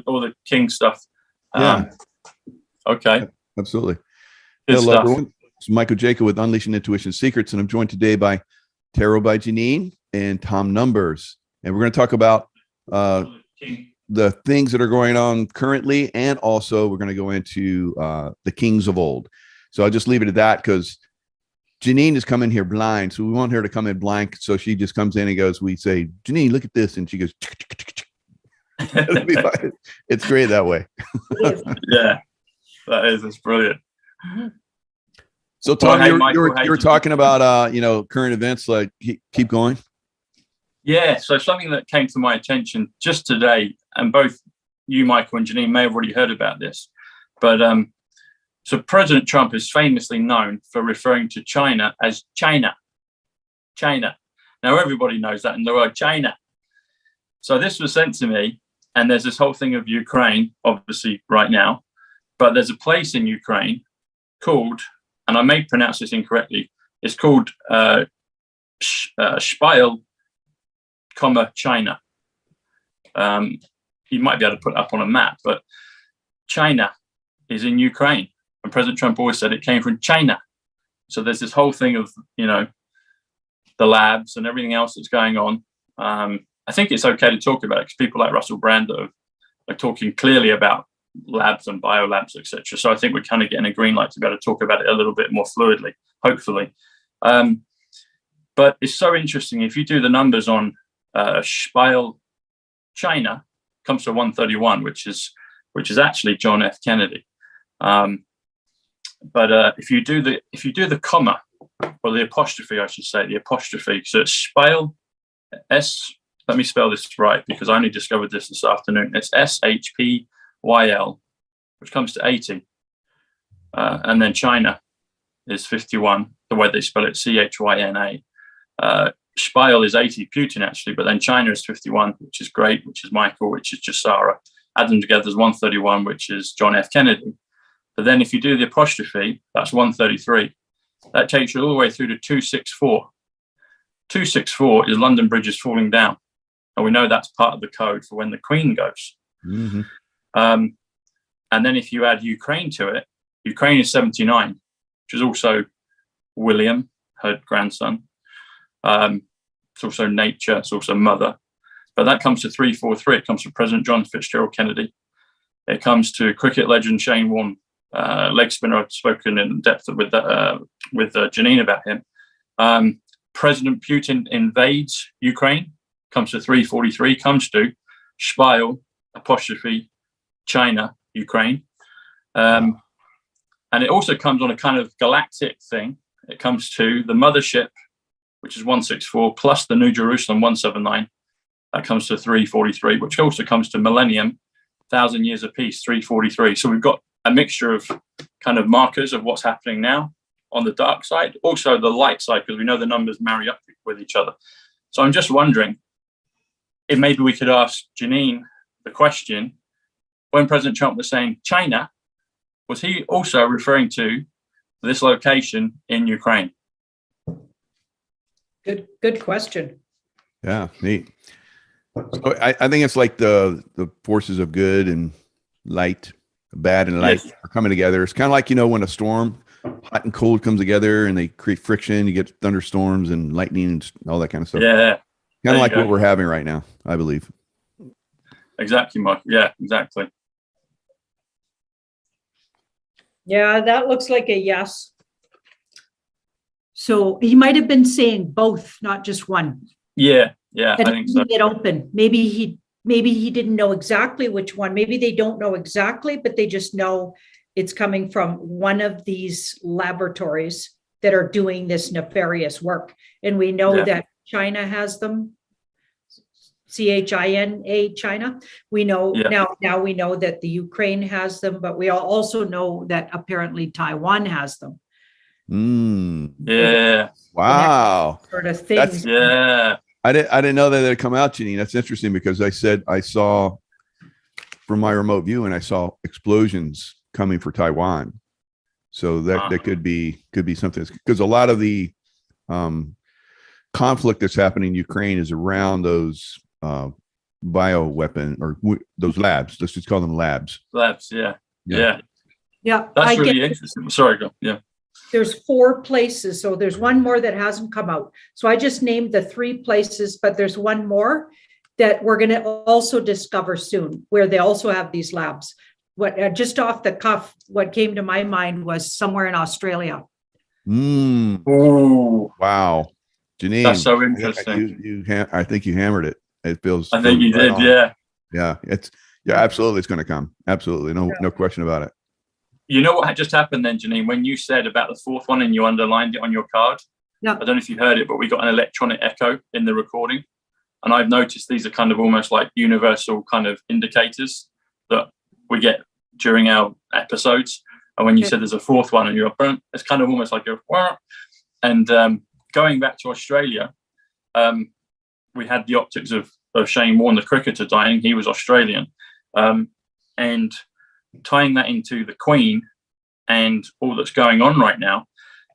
all the king stuff. Yeah. Okay. Absolutely. Good Hello, stuff. everyone. It's Michael Jacob with Unleashing Intuition Secrets, and I'm joined today by Tarot by Janine and Tom Numbers. And we're going to talk about the things that are going on currently, and also we're going to go into the kings of old. So I'll just leave it at that because Janine is coming here blind. So we want her to come in blank. So she just comes in and goes, we say, Janine, look at this. And she goes, it's great that way. Yeah, it's brilliant. So Tom, you were talking about current events. Like, keep going. Yeah, so something that came to my attention just today, and both you, Michael, and Janine may have already heard about this, but so President Trump is famously known for referring to China as China. China. Now everybody knows that in the word China. So this was sent to me, and there's this whole thing of Ukraine, obviously right now, but there's a place in Ukraine called, and I may pronounce this incorrectly, it's called Spiel, China. You might be able to put it up on a map, but China is in Ukraine, and President Trump always said it came from China. So there's this whole thing of the labs and everything else that's going on. I think it's okay to talk about it because people like Russell Brand are talking clearly about labs and biolabs, etc. So I think we're kind of getting a green light to be able to talk about it a little bit more fluidly, hopefully. But it's so interesting. If you do the numbers on Spiel, China, comes to 131, which is actually John F. Kennedy. But if you do the comma, or the apostrophe, I should say, the apostrophe, so it's Spiel, let me spell this right because I only discovered this afternoon. It's SHPYL, which comes to 80. And then China is 51, the way they spell it, CHYNA. Spiel is 80, Putin actually, but then China is 51, which is great, which is Michael, which is Jasara. Add them together as 131, which is John F. Kennedy. But then if you do the apostrophe, that's 133. That takes you all the way through to 264. 264 is London Bridge is falling down. And we know that's part of the code for when the Queen goes. Mm-hmm. And then if you add Ukraine to it, Ukraine is 79, which is also William, her grandson. It's also nature, it's also mother. But that comes to 343. It comes to President John Fitzgerald Kennedy. It comes to cricket legend Shane Warne, leg spinner. I've spoken in depth with Janine about him. President Putin invades Ukraine, comes to 343, comes to Spiel, apostrophe, China, Ukraine. And it also comes on a kind of galactic thing. It comes to the mothership, which is 164, plus the New Jerusalem 179. That comes to 343, which also comes to millennium, 1,000 years of peace, 343. So we've got a mixture of kind of markers of what's happening now on the dark side, also the light side, because we know the numbers marry up with each other. So I'm just wondering if maybe we could ask Janine the question, when President Trump was saying China, was he also referring to this location in Ukraine? Good question. Yeah, neat. So I think it's like the forces of good and light, bad and light are coming together. It's kind of like, when a storm, hot and cold comes together and they create friction, you get thunderstorms and lightning and all that kind of stuff. Yeah. Kind of like what we're having right now, I believe. Exactly, Mark. Yeah, exactly. Yeah, that looks like a yes. So he might have been saying both, not just one. Yeah, I think so. It open. Maybe he didn't know exactly which one. Maybe they don't know exactly, but they just know it's coming from one of these laboratories that are doing this nefarious work. And we know that China has them. CHINA, China. We know now we know that the Ukraine has them, but we also know that apparently Taiwan has them. Yeah. Wow. Sort of things. I didn't know that they'd come out, Janine. That's interesting because I saw from my remote view and I saw explosions coming for Taiwan. So that could be something, because a lot of the conflict that's happening in Ukraine is around those bioweapon or those labs. Let's just call them labs. Labs, yeah. Yeah. Yeah. That's really interesting. Sorry, go. Yeah. There's 4 places. So there's one more that hasn't come out. So I just named the 3 places, but there's one more that we're going to also discover soon where they also have these labs. What just off the cuff, what came to my mind was somewhere in Australia. Ooh. Wow. Janine. That's so interesting. I think you hammered it. It feels. I think you did. On. Yeah. Yeah. Absolutely. It's going to come. Absolutely. No question about it. You know what had just happened then, Janine, when you said about the 4th one and you underlined it on your card? Yeah. I don't know if you heard it, but we got an electronic echo in the recording. And I've noticed these are kind of almost like universal kind of indicators that we get during our episodes. And when you said there's a 4th one and you're up, it's kind of almost like a, and going back to Australia, we had the optics of Shane Warne, the cricketer, dying. He was Australian. And tying that into the Queen and all that's going on right now.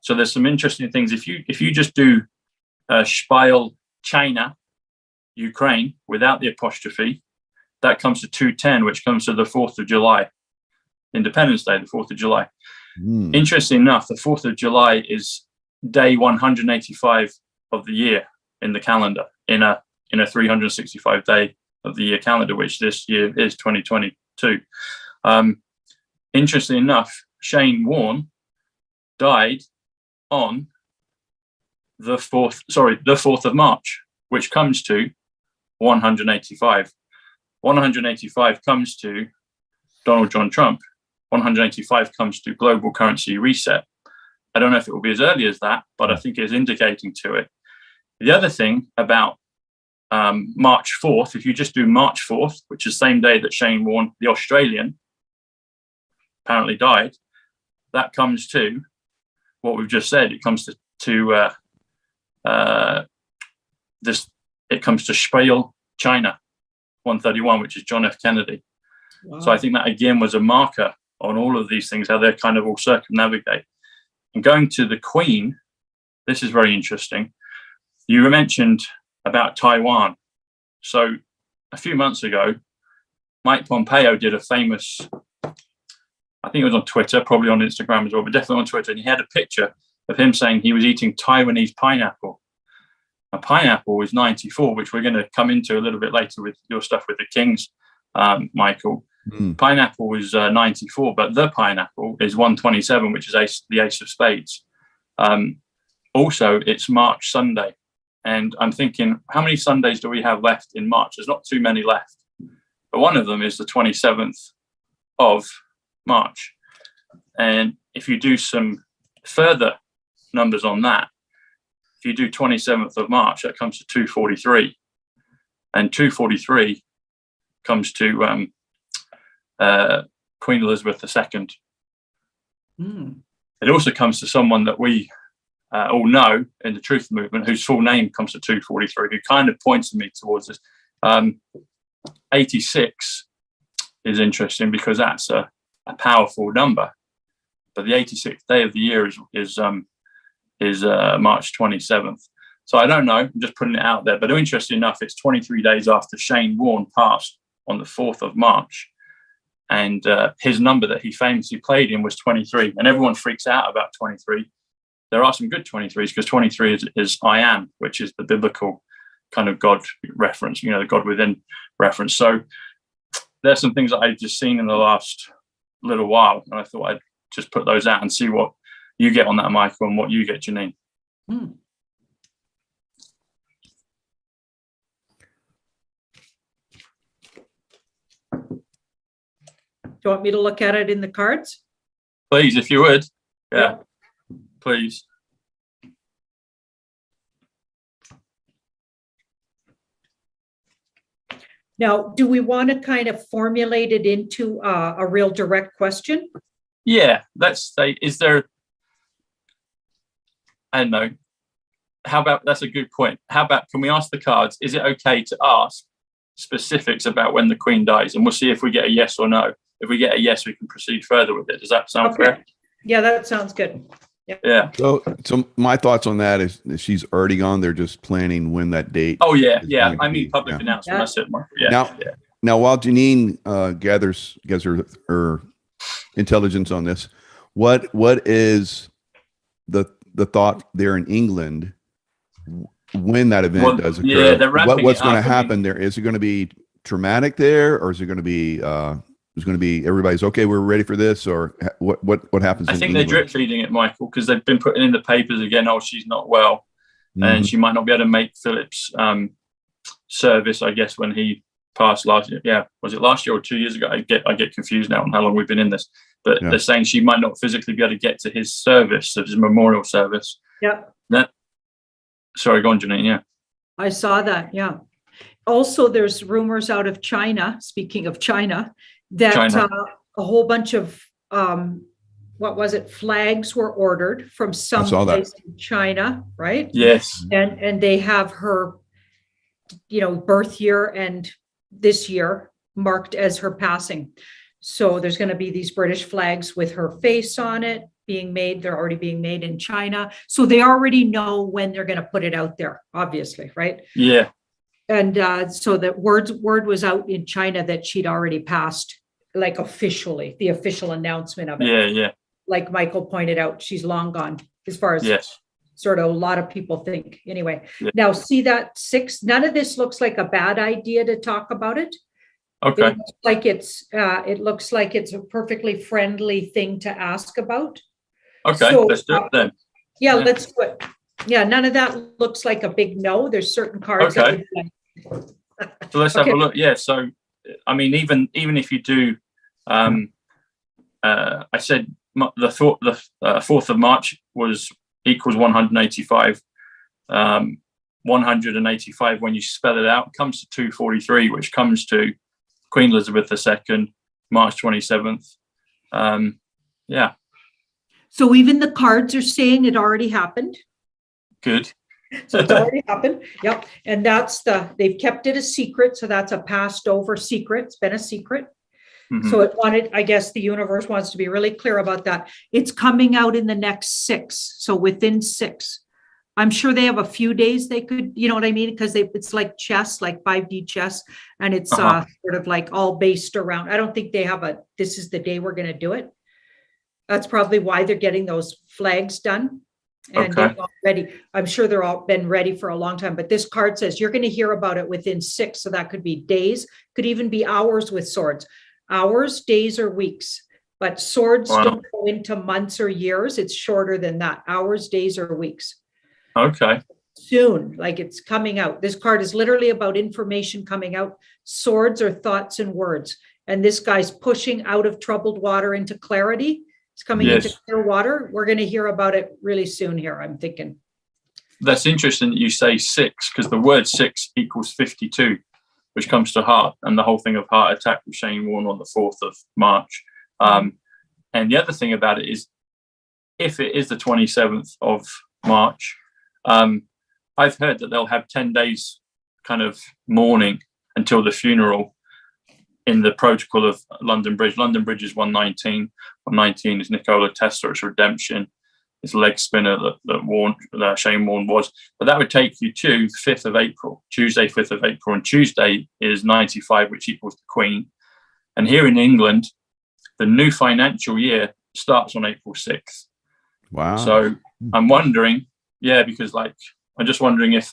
So there's some interesting things. If you just do Spiel China, Ukraine, without the apostrophe, that comes to 210, which comes to the 4th of July, Independence Day, the 4th of July. Interesting enough, the 4th of July is day 185 of the year in the calendar, in a 365 day of the year calendar, which this year is 2022. Interesting enough, Shane Warne died on the 4th of March, which comes to 185. 185 comes to Donald John Trump. 185 comes to global currency reset. I don't know if it will be as early as that, but I think it's indicating to it. The other thing about March 4th, if you just do March 4th, which is the same day that Shane Warne, the Australian, apparently died, that comes to what we've just said. It comes to it comes to Spiel China 131, which is John F. Kennedy. Wow. So I think that again was a marker on all of these things, how they're kind of all circumnavigate. And going to the Queen, this is very interesting. You mentioned about Taiwan. So a few months ago, Mike Pompeo did a famous, I think it was on Twitter, probably on Instagram as well, but definitely on Twitter. And he had a picture of him saying he was eating Taiwanese pineapple. A pineapple is 94, which we're going to come into a little bit later with your stuff with the Kings, Michael. Pineapple is 94, but the pineapple is 127, which is the ace of spades. Also, it's March Sunday. And I'm thinking, how many Sundays do we have left in March? There's not too many left. But one of them is the 27th of March. And if you do some further numbers on that, if you do 27th of March, that comes to 243. And 243 comes to Queen Elizabeth II. It also comes to someone that we all know in the Truth Movement, whose full name comes to 243, who kind of points me towards this. 86 is interesting because that's a powerful number. But the 86th day of the year is March 27th. So I don't know, I'm just putting it out there. But interesting enough, it's 23 days after Shane Warne passed on the 4th of March. And his number that he famously played in was 23. And everyone freaks out about 23. There are some good 23s because 23 is I am, which is the biblical kind of God reference, the God within reference. So there's some things that I've just seen in the last little while. And I thought I'd just put those out and see what you get on that, Michael, and what you get, Janine. Do you want me to look at it in the cards? Please, if you would. Yeah. Please. Now, do we want to kind of formulate it into a real direct question? Yeah, let's say, is there, I don't know, how about, that's a good point. How about, can we ask the cards, is it okay to ask specifics about when the Queen dies? And we'll see if we get a yes or no. If we get a yes, we can proceed further with it. Does that sound fair? Yeah, that sounds good. Yeah. So my thoughts on that is she's already gone. They're just planning when that date. Oh yeah, is yeah. going to I mean, be. public Yeah. announcement. Yeah. That's it, Michael. Yeah. Now, yeah. now, while Janine gathers her intelligence on this, what is the thought there in England when that event Well, does yeah, occur? they're ramping What's it going to up. I mean- happen there? Is it going to be traumatic there, or is it going to be everybody's okay? We're ready for this, or what happens? I in think they're England? drip feeding it, Michael, because they've been putting in the papers again. Oh, she's not well, and Mhm. she might not be able to make Philip's service. I guess when he passed last year. Yeah, was it last year or 2 years ago? I get confused now on how long we've been in this. But Yeah. they're saying she might not physically be able to get to his service, his memorial service. Yeah. Sorry, go on, Janine. Yeah. I saw that. Yeah. Also, there's rumors out of China, speaking of China, that China. A whole bunch of, what was it, flags were ordered from some saw that. place in China, right? Yes. And they have her, birth year and this year marked as her passing. So there's going to be these British flags with her face on it being made. They're already being made in China. So they already know when they're going to put it out there, obviously, right? Yeah. And so the word was out in China that she'd already passed, like officially, the official announcement of it. Yeah. Yeah. Like Michael pointed out, she's long gone as far as Yes. sort of a lot of people think. Anyway, Yeah. now see that 6, none of this looks like a bad idea to talk about it. Okay. It looks like it's a perfectly friendly thing to ask about. Okay. So, Let's do it then. Yeah, Yeah. let's do it. Yeah, none of that looks like a big no. There's certain cards. that Okay. would be like- So let's Okay. have a look. Yeah. So, I mean, even if you do, I said the 4th of March equals 185. 185, when you spell it out, comes to 243, which comes to Queen Elizabeth II, March 27th. Yeah, So even the cards are saying it already happened. good. So it's already happened. Yep. And they've kept it a secret. So that's a passed over secret. It's been a secret. Mhm. So I guess the universe wants to be really clear about that. It's coming out in the next 6. So within 6, I'm sure they have a few days they could, you know what I mean? Because it's like chess, like 5D chess. And it's Uh-huh. sort of like all based around, I don't think they have this is the day we're going to do it. That's probably why they're getting those flags done. And Okay. they're all ready. I'm sure they're all been ready for a long time, but this card says you're going to hear about it within 6. So that could be days, could even be hours with swords. Hours, days, or weeks. But swords Wow. don't go into months or years. It's shorter than that. Hours, days, or weeks. Okay. Soon, like it's coming out. This card is literally about information coming out. Swords are thoughts and words. And this guy's pushing out of troubled water into clarity. It's coming into Yes. clear water. We're going to hear about it really soon here, I'm thinking. That's interesting that you say 6, because the word 6 equals 52, which comes to heart, and the whole thing of heart attack with Shane Warne on the 4th of March. And the other thing about it is, if it is the 27th of March, I've heard that they'll have 10 days kind of mourning until the funeral in the protocol of London Bridge. London Bridge is 119. 119 is Nikola Tesla's redemption. His leg spinner that Shane Warne was. But that would take you to the 5th of April, Tuesday, 5th of April. And Tuesday is 95, which equals the Queen. And here in England, the new financial year starts on April 6th. Wow. So I'm wondering, because I'm just wondering if,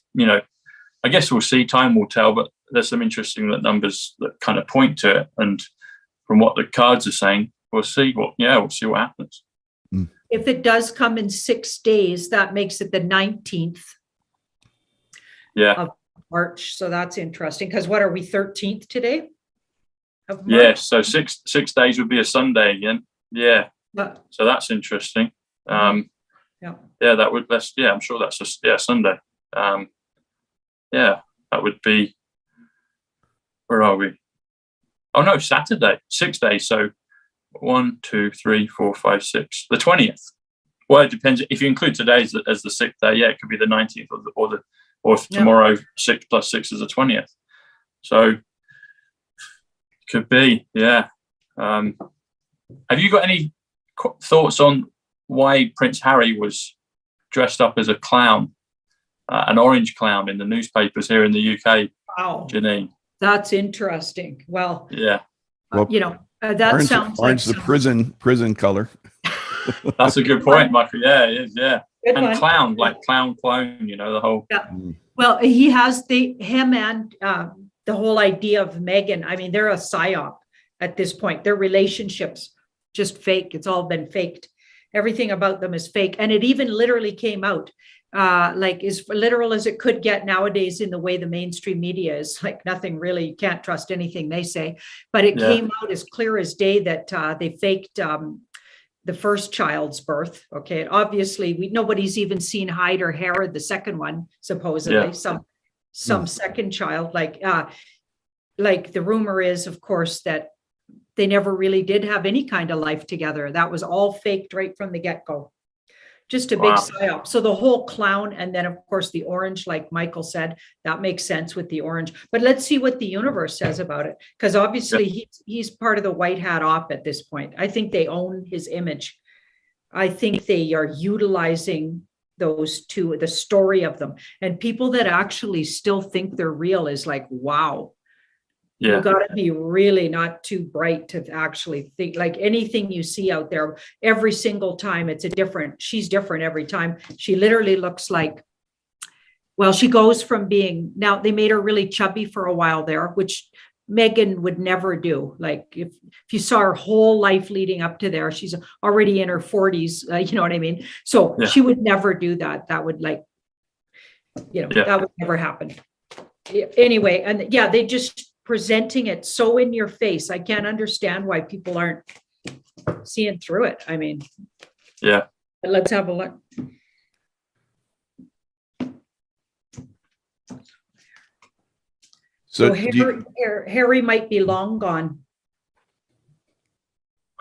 I guess we'll see, time will tell, but there's some interesting numbers that kind of point to it. And from what the cards are saying, we'll see what happens. If it does come in 6 days, that makes it the 19th Yeah. of March. So that's interesting. Because what are we, 13th today? Of March? Yeah. So six days would be a Sunday again. Yeah. But- So that's interesting. Yeah. I'm sure that's Sunday. That would be, where are we? Oh no, Saturday, 6 days. So 1, 2, 3, 4, 5, 6, the 20th. Well, it depends if you include today as the 6th day. Yeah, it could be the 19th or if tomorrow 6 plus 6 is the 20th. So could be, yeah. Have you got any thoughts on why Prince Harry was dressed up as a clown, an orange clown in the newspapers here in the UK. Wow, Janine. that's interesting. Well, Yeah, Well, that orange, sounds orange, like the prison color. that's a good point, Michael. Yeah, it is. Yeah, Good and one. clown, like clown, the whole. Yeah. Mm. Well, he has him and the whole idea of Meghan. I mean, they're a psyop at this point. Their relationships just fake. It's all been faked. Everything about them is fake, and it even literally came out like as literal as it could get nowadays in the way the mainstream media is. Like nothing really. You can't trust anything they say. But it came out as clear as day that they faked the first child's birth. Okay. And obviously nobody's even seen hide or hair of the second one, supposedly. Some second child, like the rumor is, of course, that they never really did have any kind of life together. That was all faked right from the get-go. Just a big psyop. So the whole clown, and then of course the orange, like Michael said, that makes sense with the orange. But let's see what the universe says about it, because obviously he's part of the white hat op at this point. I think they own his image. I think they are utilizing those two, the story of them, and people that actually still think they're real is like, wow. You got to be really not too bright to actually think. Like anything you see out there, every single time she's different every time. She literally looks like, well, she goes from being, now they made her really chubby for a while there, which Meghan would never do. Like if you saw her whole life leading up to there, she's already in her 40s, you know what I mean? So she would never do that. That would that would never happen. Anyway, and they just presenting it so in your face. I can't understand why people aren't seeing through it. I mean, but let's have a look. So Harry might be long gone.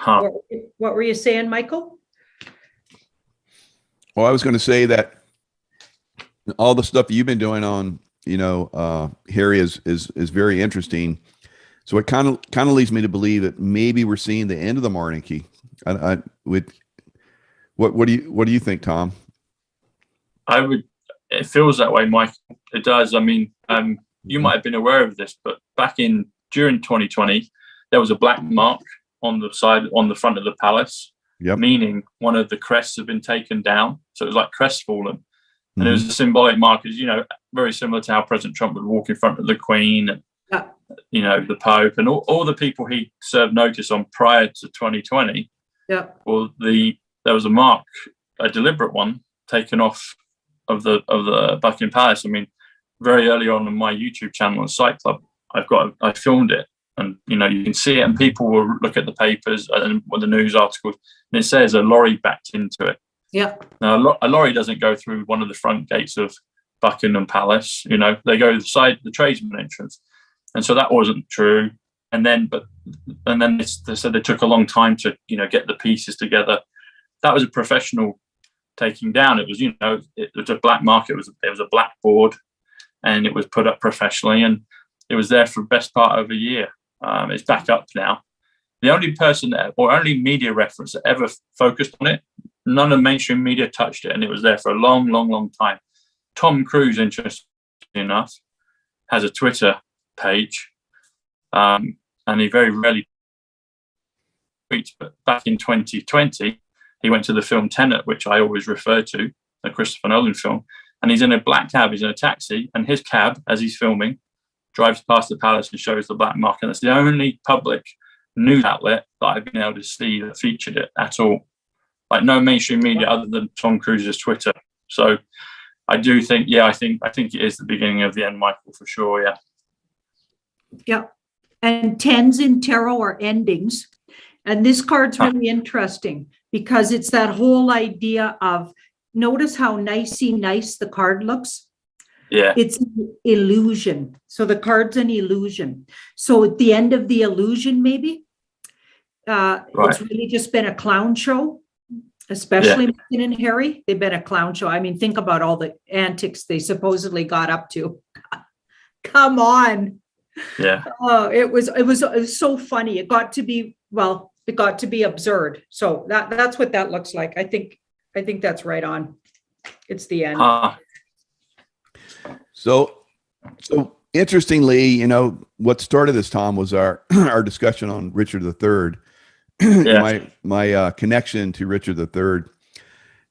What were you saying, Michael? Well, I was going to say that all the stuff you've been doing on, Harry is very interesting. So it kind of leads me to believe that maybe we're seeing the end of the monarchy. What do you think, Tom? It feels that way, Mike. It does. I mean, you might have been aware of this, but during 2020, there was a black mark on the front of the palace, meaning one of the crests had been taken down. So it was like crestfallen. And it was a symbolic mark, as very similar to how President Trump would walk in front of the Queen and the Pope and all the people he served notice on prior to 2020. Well, there was a mark, a deliberate one, taken off of the Buckingham Palace. I mean, very early on my YouTube channel on Site Club, I filmed it, and you can see it, and people will look at the papers and the news articles, and it says a lorry backed into it. Now, a lorry doesn't go through one of the front gates of Buckingham Palace. They go the tradesman entrance, and so that wasn't true. And then they said they took a long time to get the pieces together. That was a professional taking down. It was it was a black mark. It was a blackboard, and it was put up professionally, and it was there for the best part of a year. It's back up now. The only person or only media reference that ever focused on it, none of mainstream media touched it, and it was there for a long, long, long time. Tom Cruise, interesting enough, has a Twitter page, and he very rarely tweets. But back in 2020, he went to the film Tenet, which I always refer to, the Christopher Nolan film, and he's in a black cab. He's in a taxi, and his cab, as he's filming, drives past the palace and shows the black mark. And it's the only public news outlet that I've been able to see that featured it at all. Like no mainstream media other than Tom Cruise's Twitter. So I do think, I think it is the beginning of the end, Michael, for sure. Yeah. And 10s in tarot are endings. And this card's really interesting because it's that whole idea of, notice how nicey nice the card looks. Yeah. It's an illusion. So the card's an illusion. So at the end of the illusion, maybe, it's really just been a clown show, especially Meghan and Harry. They've been a clown show. I mean, think about all the antics they supposedly got up to. Come on. Yeah. Oh, it was so funny. It got to be, well, it got to be absurd. So that's what that looks like. I think that's right on. It's the end. So interestingly, what started this, Tom, was our our discussion on Richard III. Yeah. my connection to Richard III,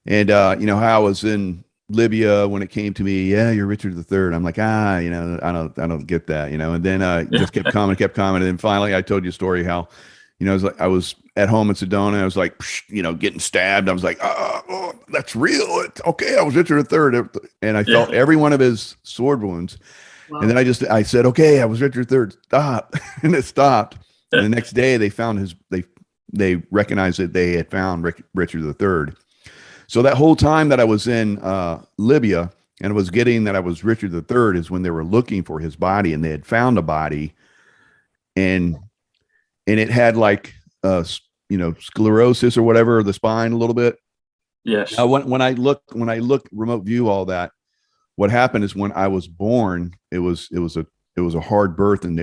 and how I was in Libya when it came to me. Yeah, you're Richard III. I'm like, I don't get that, and then just kept coming, and then finally I told you a story how, I was at home in Sedona. I was like, getting stabbed. I was like, oh, that's real. Okay, I was Richard III, and I felt every one of his sword wounds. Wow. And then I said, okay, I was Richard III. Stop, and it stopped. And the next day they found they recognized that they had found Richard III. So that whole time that I was in Libya and was getting that I was Richard III is when they were looking for his body, and they had found a body, and it had like sclerosis or whatever of the spine a little bit. Yes. Now, when I look remote view all that, what happened is when I was born, it was a hard birth, and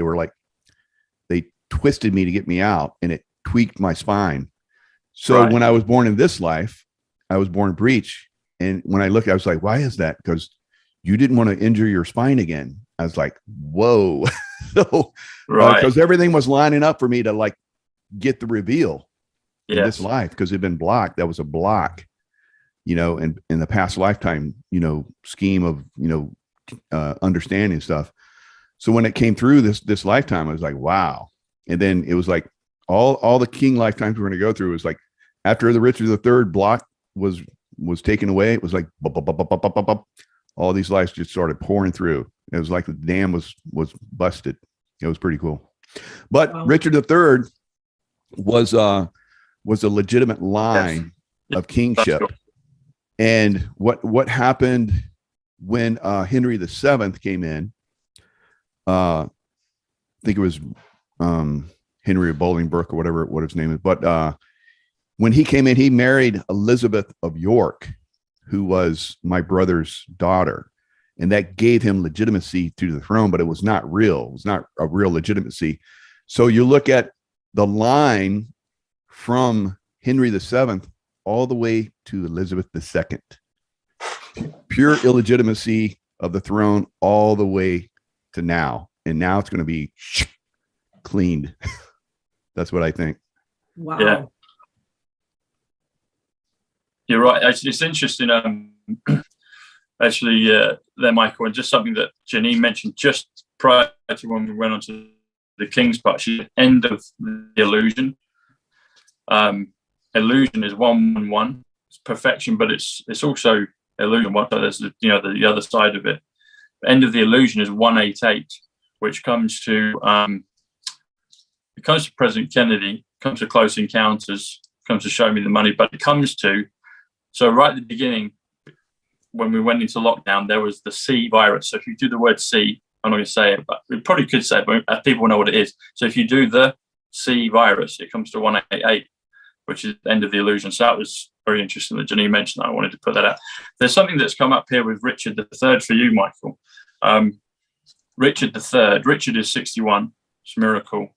they twisted me to get me out, and it tweaked my spine. So when I was born in this life, I was born breech. And when I looked, I was like, why is that? Because you didn't want to injure your spine again. I was like, whoa. So, because everything was lining up for me to like get the reveal in this life, because it'd been blocked. That was a block, and in the past lifetime, scheme of, understanding stuff. So when it came through this lifetime, I was like, wow. And then it was like all the king lifetimes we're going to go through is like, after the Richard III block was taken away, it was like all these lives just started pouring through. It was like the dam was busted. It was pretty cool. But Richard III was a legitimate line of kingship. Cool. And what happened when Henry VII came in, I think it was Henry of Bolingbroke or what his name is, but when he came in, he married Elizabeth of York, who was my brother's daughter. And that gave him legitimacy to the throne, but it was not real. It was not a real legitimacy. So you look at the line from Henry VII all the way to Elizabeth II, pure illegitimacy of the throne all the way to now. And now it's going to be cleaned. That's what I think. Wow. Yeah. You're right. Actually, it's interesting. There, Michael, and just something that Janine mentioned just prior to when we went on to the King's part. She's the end of the illusion. Illusion is 111. It's perfection, but it's also illusion. So there's the other side of it. The end of the illusion is 188, which comes to President Kennedy, comes to Close Encounters, comes to Show Me the Money, but it comes to, so right at the beginning, when we went into lockdown, there was the C virus. So if you do the word C, I'm not going to say it, but we probably could say it, but people know what it is. So if you do the C virus, it comes to 188, which is the end of the illusion. So that was very interesting that Janine mentioned that. I wanted to put that out. There's something that's come up here with Richard III for you, Michael. Richard III. Richard is 61. It's a miracle.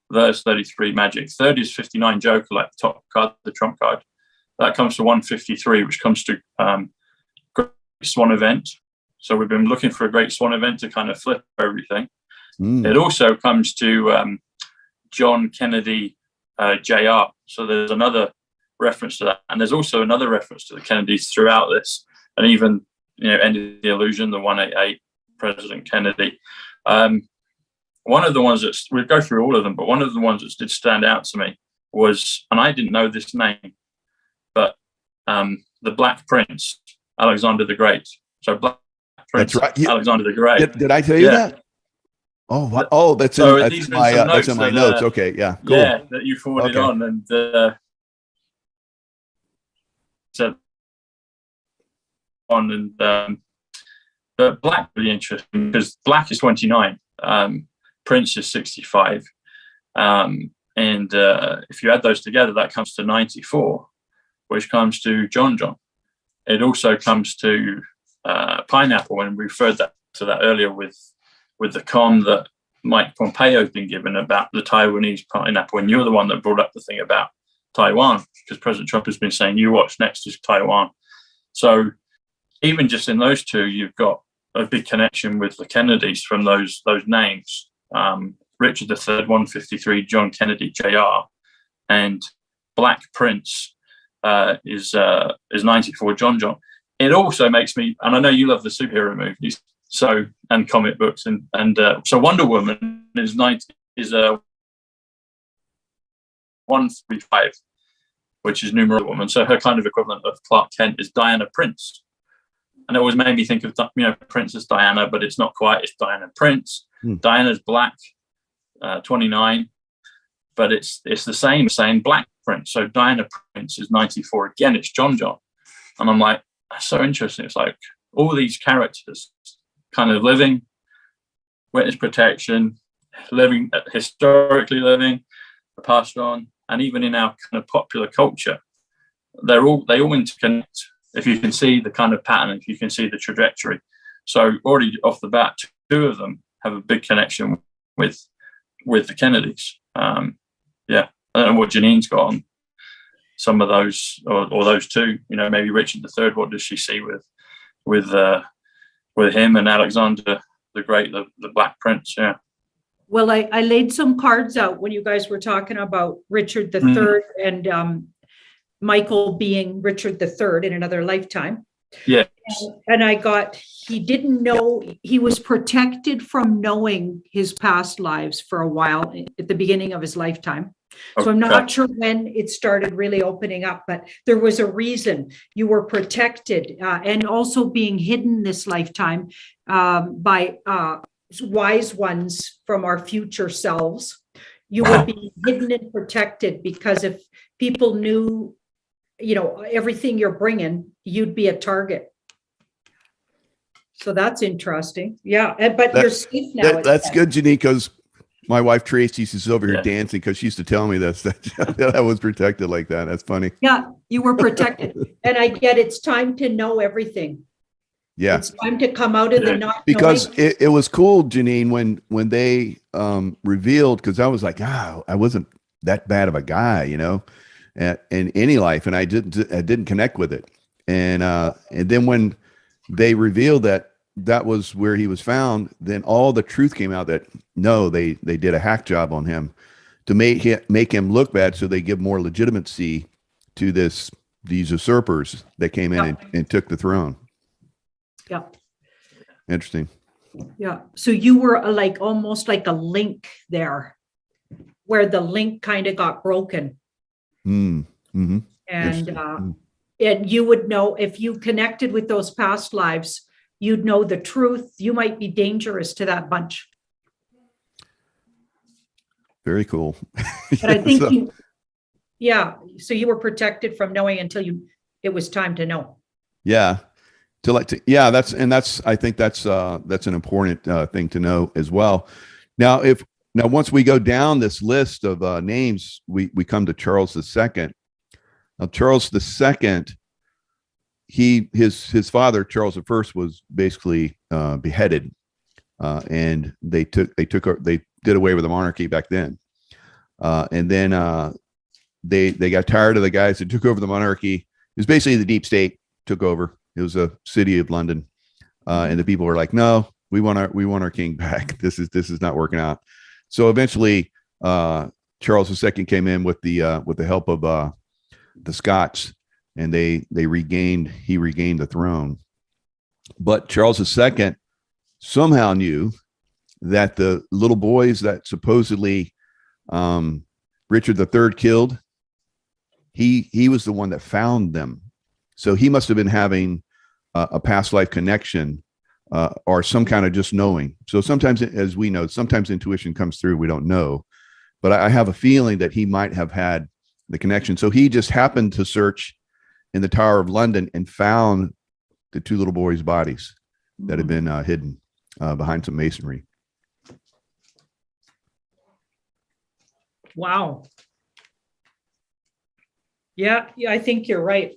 There's 33 magic. 30 is 59 Joker, like the top card, the trump card. That comes to 153, which comes to Great Swan event. So we've been looking for a Great Swan event to kind of flip everything. It also comes to John Kennedy Jr. So there's another reference to that. And there's also another reference to the Kennedys throughout this. And even, End of the Illusion, the 188, President Kennedy. One of the ones that, we'll go through all of them, but one of the ones that did stand out to me was, and I didn't know this name, but the Black Prince, Alexander the Great. So Black Prince, that's right. Alexander the Great. Did I tell you that? Oh, wow. Oh, that's in my notes. Okay, yeah, cool. Yeah, that you forwarded on, and so on, and but Black really interesting because Black is 29, Prince is 65, and if you add those together, that comes to 94, which comes to John. It also comes to pineapple, and we referred to that earlier with the con that Mike Pompeo's been given about the Taiwanese pineapple, and you're the one that brought up the thing about Taiwan, because President Trump has been saying, you watch next is Taiwan. So even just in those two, you've got a big connection with the Kennedys from those names. Richard III, 153, John Kennedy, Jr., and Black Prince is 94, John. It also makes me, and I know you love the superhero movies, so, and comic books, and so Wonder Woman is 135, which is numeral woman. So her kind of equivalent of Clark Kent is Diana Prince. And it always made me think of, Princess Diana, but it's not quite. It's Diana Prince. Diana's black, 29, but it's the same saying Black Prince. So Diana Prince is 94. Again, it's John. And I'm like, that's so interesting. It's like all these characters kind of living, witness protection, living, historically living, passed on, and even in our kind of popular culture, they all interconnect. If you can see the kind of pattern, if you can see the trajectory. So already off the bat, two of them have a big connection with the Kennedys. I don't know what Janine's got on some of those, or those two. Maybe Richard III. What does she see with him and Alexander the Great, the Black Prince? Yeah. Well, I laid some cards out when you guys were talking about Richard III and Michael being Richard III in another lifetime. Yes. And I got, he didn't know, he was protected from knowing his past lives for a while at the beginning of his lifetime. So I'm not sure when it started really opening up, but there was a reason you were protected, and also being hidden this lifetime by wise ones from our future selves. You would be hidden and protected, because if people knew, everything you're bringing, you'd be a target. So that's interesting. Yeah. But you're safe now. That's good, Janine, because my wife Tracy is over here dancing because she used to tell me this, that I was protected like that. That's funny. Yeah, you were protected. And I get it's time to know everything. Yeah. It's time to come out of the not because knowing. it was cool, Janine, when they revealed, because I was like, I wasn't that bad of a guy, in any life, and I didn't connect with it. And then when they revealed that was where he was found, then all the truth came out that no, they did a hack job on him to make him look bad, so they give more legitimacy to these usurpers that came in and took the throne. Yeah. Interesting. Yeah. So you were almost like a link there, where the link kind of got broken. Mm-hmm. And you would know, if you connected with those past lives, you'd know the truth. You might be dangerous to that bunch. Very cool. But I think so you were protected from knowing until it was time to know. Yeah. I think that's an important thing to know as well. Now, once we go down this list of names, we come to Charles II. Now, Charles II, his father, Charles I, was basically beheaded, and they did away with the monarchy back then. And then they got tired of the guys that took over the monarchy. It was basically the deep state took over. It was a city of London, and the people were like, "No, we want our king back. This is not working out." So eventually, Charles II came in with the help of the Scots, and he regained the throne. But Charles II somehow knew that the little boys that supposedly Richard III killed, he was the one that found them. So he must have been having a past life connection, or some kind of just knowing. So sometimes, as we know, sometimes intuition comes through, we don't know. But I have a feeling that he might have had the connection. So he just happened to search in the Tower of London and found the two little boys' bodies that had been hidden behind some masonry. Wow. Yeah, I think you're right.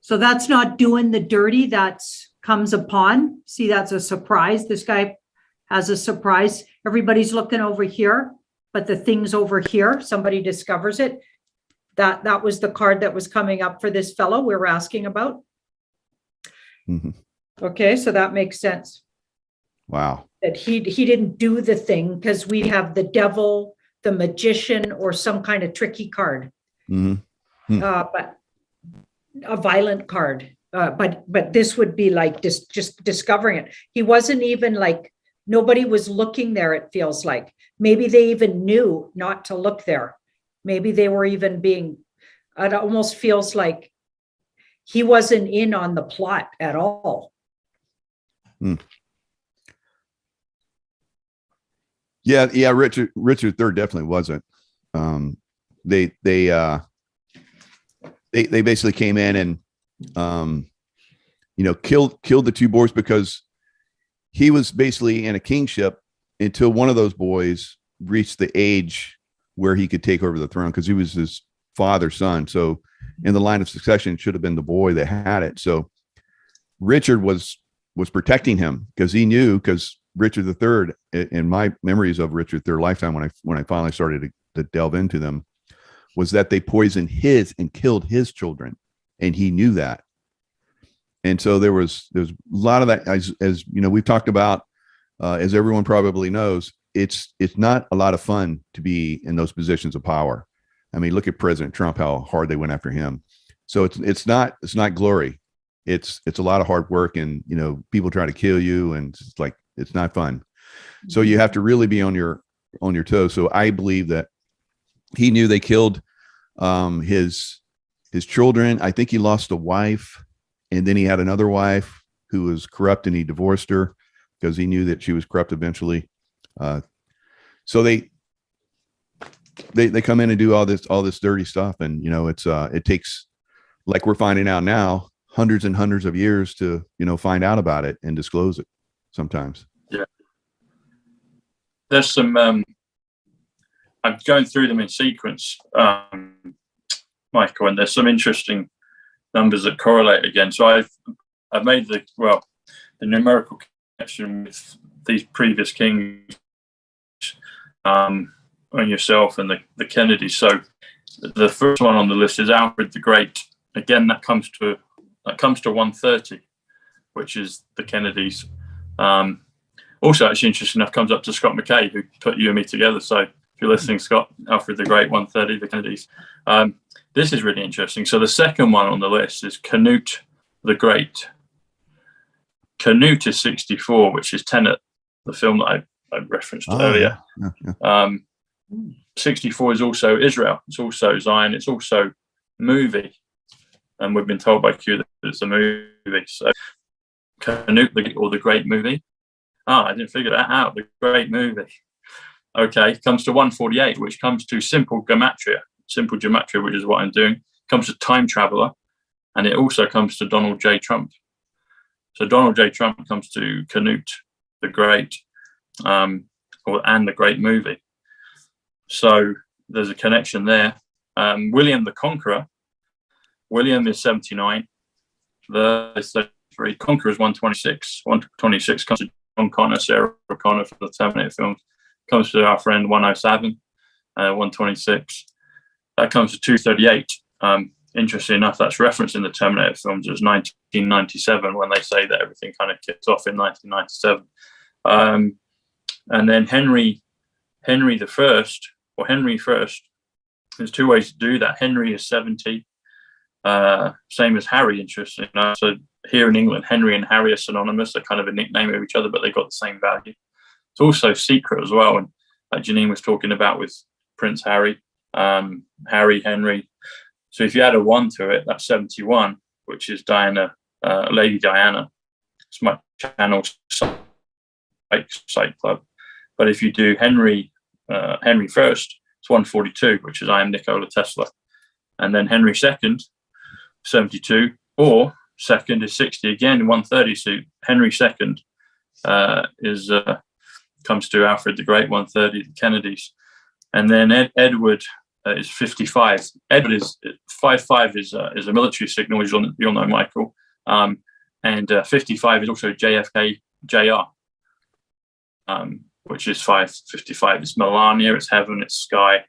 So that's not doing the dirty, that's comes upon. See, that's a surprise. This guy as a surprise. Everybody's looking over here, but the thing's over here. Somebody discovers it. That was the card that was coming up for this fellow we were asking about. Mhm. Okay, so that makes sense. Wow. That he didn't do the thing because we have the devil, the magician, or some kind of tricky card. Mhm. But a violent card. But this would be like just discovering it. He wasn't even like, nobody was looking there, it feels like. Maybe they even knew not to look there. Maybe they were even being, it almost feels like he wasn't in on the plot at all. Yeah. Richard III definitely wasn't. They basically came in and killed the two boys because he was basically in a kingship until one of those boys reached the age where he could take over the throne, because he was his father's son. So in the line of succession, it should have been the boy that had it. So Richard was protecting him because he knew, because Richard III, in my memories of Richard III lifetime, when I finally started to delve into them, was that they poisoned his and killed his children, and he knew that. And so there's a lot of that, as you know, we've talked about, as everyone probably knows, it's not a lot of fun to be in those positions of power. I mean, look at President Trump, how hard they went after him. So it's not glory. It's a lot of hard work, and people try to kill you, and it's not fun. So you have to really be on your toes. So I believe that he knew they killed his children. I think he lost a wife, and then he had another wife who was corrupt, and he divorced her because he knew that she was corrupt eventually. So they come in and do all this dirty stuff, and it takes, like we're finding out now, hundreds and hundreds of years to find out about it and disclose it sometimes. Yeah, there's some I'm going through them in sequence, Michael, and there's some interesting numbers that correlate again. So I've made the numerical connection with these previous kings, on yourself and the Kennedys. So the first one on the list is Alfred the Great. Again, that comes to 130, which is the Kennedys. Also, actually, interesting enough, comes up to Scott McKay, who put you and me together. So if you're listening, Scott, Alfred the Great, 130, the Kennedys. This is really interesting. So the second one on the list is Canute the Great. Canute is 64, which is Tenet, the film that I referenced earlier. Yeah. 64 is also Israel. It's also Zion. It's also movie. And we've been told by Q that it's a movie. So Canute the Great Movie. I didn't figure that out. The Great Movie. Okay, comes to 148, which comes to simple gematria, which is what I'm doing. Comes to Time Traveler, and it also comes to Donald J. Trump. So Donald J. Trump comes to Canute the Great, and the Great Movie. So there's a connection there. William the Conqueror. William is 79. The 33. Conqueror is 126. 126 comes to John Connor, Sarah Connor for the Terminator films. Comes to our friend 107, 126. That comes to 238. Interesting enough, that's referenced in the Terminator films. It was 1997 when they say that everything kind of kicked off in 1997. And then Henry the First, or Henry First. There's two ways to do that. Henry is 70, same as Harry, interesting enough. So here in England, Henry and Harry are synonymous. They're kind of a nickname of each other, but they've got the same value. It's also secret as well. And like Janine was talking about with Prince Harry, Henry. So if you add a 1 to it, that's 71, which is Diana, Lady Diana. It's my channel site club. But if you do Henry First, it's 142, which is I am Nikola Tesla. And then Henry Second, 72, or second is 60 again, 130. So Henry Second comes to Alfred the Great, 130, the Kennedys. And then Edward is 55. Edward is 55 is a military signal, as you'll know, Michael. And 55 is also JFK Jr. which is 555. It's Melania, it's heaven, it's sky.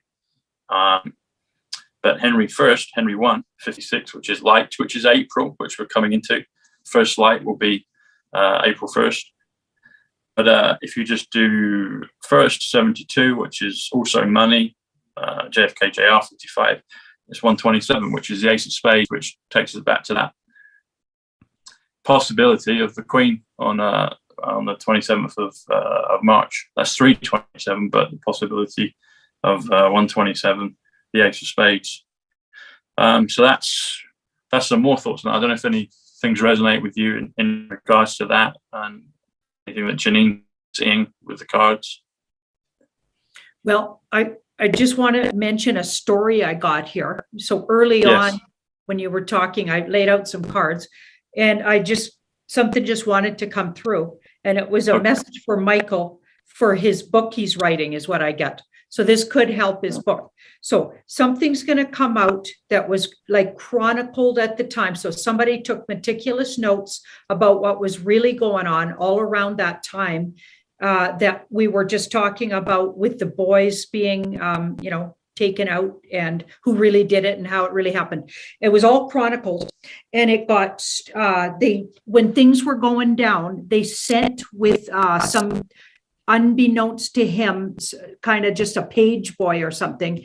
But Henry I, 56, which is light, which is April, which we're coming into. First light will be April 1st. But if you just do first 72, which is also money, JFK JR 55, it's 127, which is the ace of spades, which takes us back to that possibility of the Queen on the 27th of March. That's 327, but the possibility of 127, the ace of spades. So that's some more thoughts on that. I don't know if any things resonate with you in regards to that, and anything that Janine seeing with the cards. Well, I just want to mention a story I got here. So early on, when you were talking, I laid out some cards, and something just wanted to come through, and it was a message for Michael for his book he's writing, is what I get. So this could help his book. So something's going to come out that was like chronicled at the time. So somebody took meticulous notes about what was really going on all around that time, that we were just talking about, with the boys being, taken out, and who really did it and how it really happened. It was all chronicled, and it got, when things were going down, they sent with some, unbeknownst to him, kind of just a page boy or something,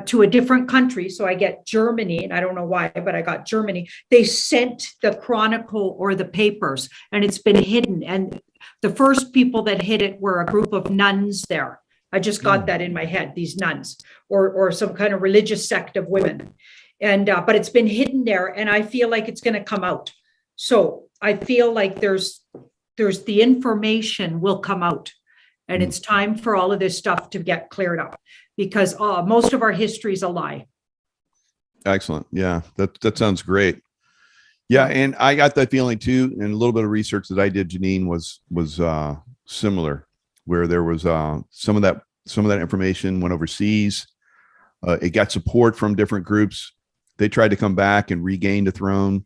to a different country. So I get Germany, and I don't know why, but I got Germany. They sent the chronicle or the papers, and it's been hidden. And the first people that hid it were a group of nuns there. I just got that in my head, these nuns, or some kind of religious sect of women. And, but it's been hidden there, and I feel like it's going to come out. So I feel like there's the information will come out. And it's time for all of this stuff to get cleared up, because most of our history is a lie. Excellent. Yeah, that sounds great. Yeah, and I got that feeling too. And a little bit of research that I did, Janine, was similar, where there was some of that information went overseas. It got support from different groups. They tried to come back and regain the throne,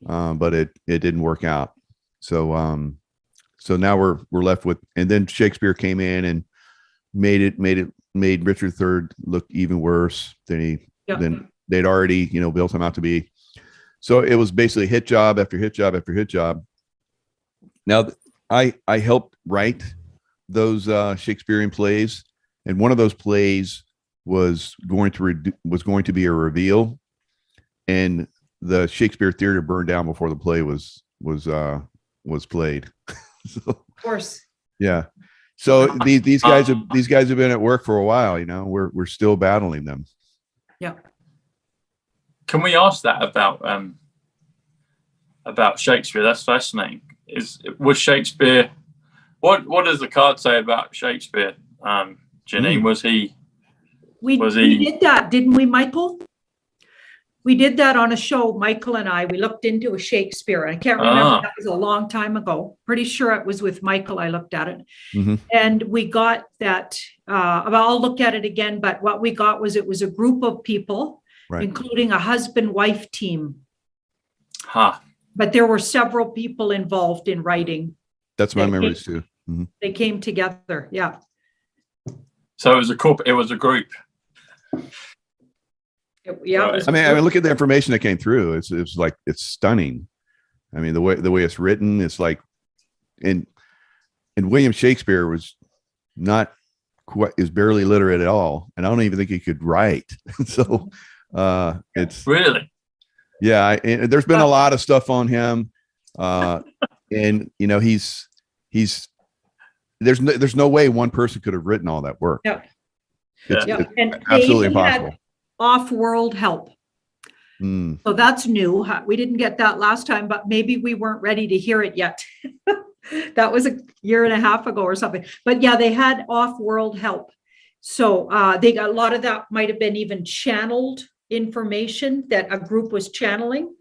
but it didn't work out. So now we're left with, and then Shakespeare came in and made Richard III look even worse than than they'd already, built him out to be. So it was basically hit job after hit job after hit job. Now I helped write those Shakespearean plays, and one of those plays was going to be a reveal, and the Shakespeare Theater burned down before the play was played. So, of course. Yeah. So these guys have been at work for a while. We're still battling them. Yeah. Can we ask that about Shakespeare? That's fascinating. Was Shakespeare? What does the card say about Shakespeare? Janine, was he? We did that, didn't we, Michael? We did that on a show, Michael and I. We looked into a Shakespeare. I can't remember. That was a long time ago. Pretty sure it was with Michael. I looked at it. Mm-hmm. And we got that. I'll look at it again. But what we got was, it was a group of people, right, including a husband-wife team. But there were several people involved in writing. That's my memories too. Mm-hmm. They came together. Yeah. So it was a group. Yeah, right. I mean, look at the information that came through. It's like, it's stunning. I mean, the way it's written, it's like, and William Shakespeare was is barely literate at all, and I don't even think he could write. So it's really, yeah. And there's been a lot of stuff on him, and he's there's no way one person could have written all that work. Yeah, it's absolutely impossible. Off-world help. So that's new. We didn't get that last time, but maybe we weren't ready to hear it yet. That was a year and a half ago or something. But yeah, they had off-world help. So they got a lot of that, might have been even channeled information that a group was channeling,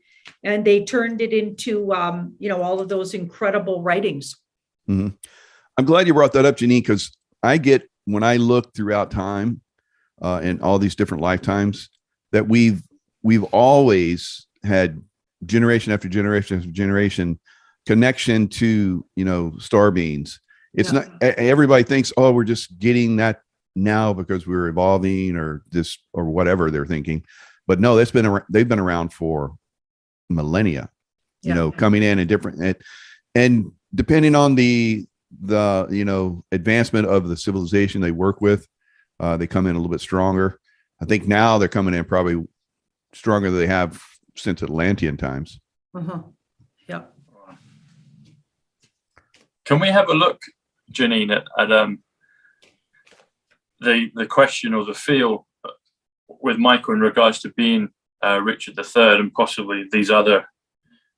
and they turned it into all of those incredible writings. Mm-hmm. I'm glad you brought that up, Janine, because when I look throughout time, in all these different lifetimes, that we've always had generation after generation after generation connection to star beings It's Yeah. not, everybody thinks, oh, we're just getting that now because we're evolving or this or whatever they're thinking. But no, they've been around for millennia, you Yeah. know, coming in and different, and depending on the, you know, advancement of the civilization they work with, they come in a little bit stronger. I think now they're coming in probably stronger than they have since Atlantean times. Uh-huh. Yeah. Can we have a look, Janine, at the question or the feel with Michael in regards to being Richard III and possibly these other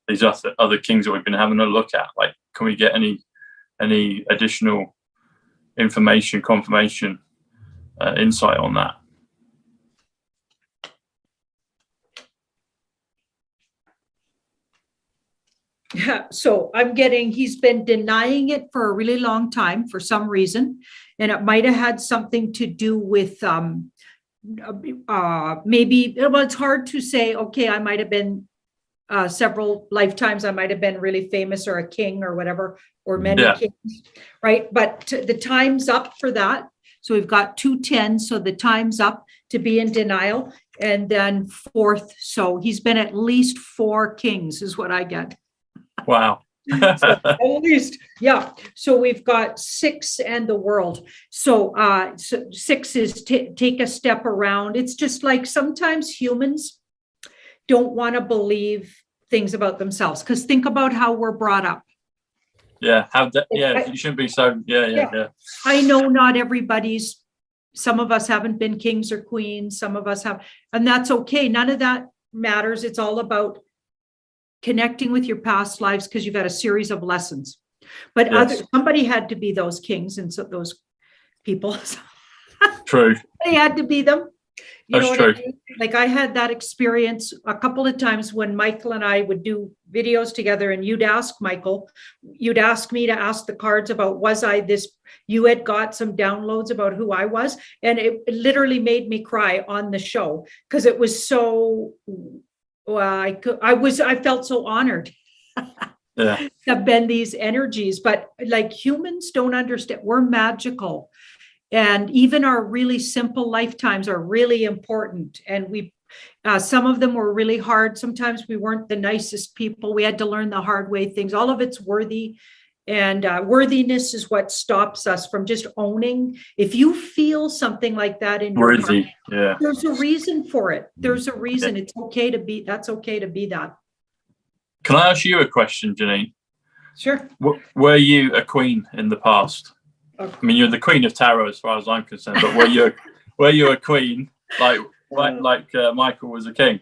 kings that we've been having a look at? Like, can we get any additional information, confirmation, insight on that? Yeah, so he's been denying it for a really long time for some reason. And it might have had something to do with maybe, well, it's hard to say, okay, I might have been several lifetimes, I might have been really famous or a king or whatever, or many kings, right? But the time's up for that. So we've got 210, so the time's up to be in denial. And then fourth, so he's been at least 4 kings is what I get. Wow. So at least, yeah. So we've got 6 and the world. So, 6 is take a step around. It's just like sometimes humans don't want to believe things about themselves, because think about how we're brought up. Yeah. You shouldn't be so. Yeah. I know not everybody's. Some of us haven't been kings or queens. Some of us have, and that's okay. None of that matters. It's all about connecting with your past lives, because you've got a series of lessons. But somebody had to be those kings and so those people. True. They had to be them. You That's know true. what I mean? Like I had that experience a couple of times when Michael and I would do videos together, and you'd ask me to ask the cards about, was I this? You had got some downloads about who I was, and it literally made me cry on the show, because it was so. I felt so honored. Yeah. Have been these energies, but like humans don't understand. We're magical. And even our really simple lifetimes are really important. And some of them were really hard. Sometimes we weren't the nicest people. We had to learn the hard way things. All of it's worthy. And worthiness is what stops us from just owning. If you feel something like that in your heart, there's a reason for it. There's a reason. It's okay to be, that's okay to be that. Can I ask you a question, Janine? Sure. Were you a queen in the past? I mean, you're the queen of tarot as far as I'm concerned, but were you a queen like Michael was a king?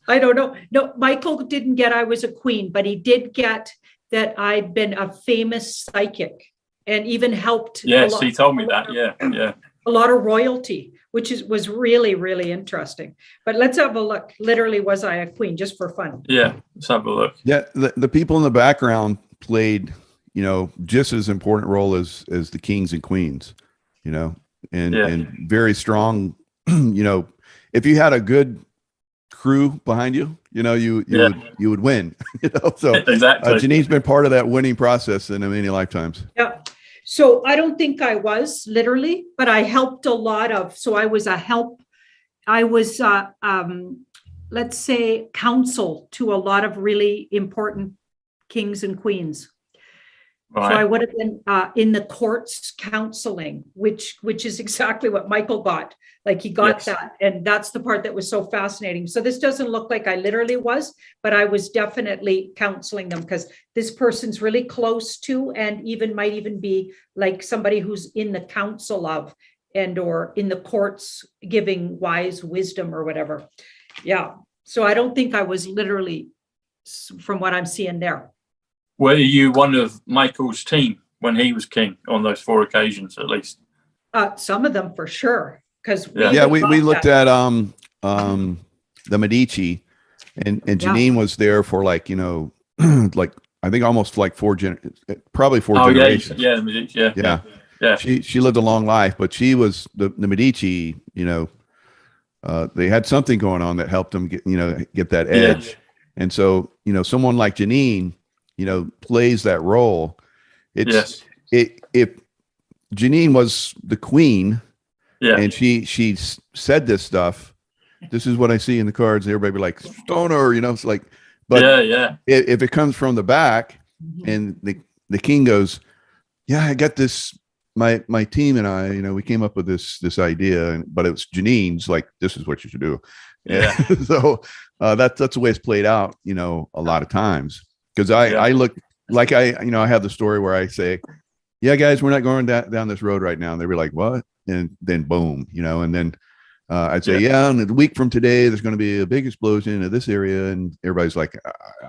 I don't know. No, Michael didn't get I was a queen, but he did get that I'd been a famous psychic and even helped. Yes, he told me that. Yeah. A lot of royalty, which was really, really interesting. But let's have a look. Literally, was I a queen, just for fun? Yeah, let's have a look. Yeah, the people in the background played, you know, just as important role as the kings and queens, you know, and very strong. You know, if you had a good crew behind you, you know, you would win. You know, so exactly. Janine's been part of that winning process in many lifetimes. Yeah. So I don't think I was literally, but I helped a lot of. So I was a help. I was, let's say, counsel to a lot of really important kings and queens. Right. So I would have been in the courts counseling, which is exactly what Michael got. Like he got that. And that's the part that was so fascinating. So this doesn't look like I literally was, but I was definitely counseling them, because this person's really close to, and might even be like somebody who's in the council of, and or in the courts giving wise wisdom or whatever. Yeah. So I don't think I was literally, from what I'm seeing there. Were you one of Michael's team when he was king on those 4 occasions, at least? Some of them for sure. Because we looked at the Medici, and Janine was there for, like, you know, like I think almost like 4 generations. Yeah. She lived a long life, but she was the Medici. You know, they had something going on that helped them get that edge. Yeah. And so, you know, someone like Janine, you know, plays that role. If Janine was the queen, Yeah. and she said this stuff. This is what I see in the cards. And everybody be like, stoner, it's like, but yeah. if it comes from the back and the king goes, yeah, I got this, my team and I, we came up with this idea, but it was Janine's like, this is what you should do. Yeah. So that's the way it's played out, a lot of times. Because I look like I have the story where I say, yeah, guys, we're not going down this road right now. And they were like, what? And then boom, and then I'd say, and a week from today, there's going to be a big explosion in this area. And everybody's like,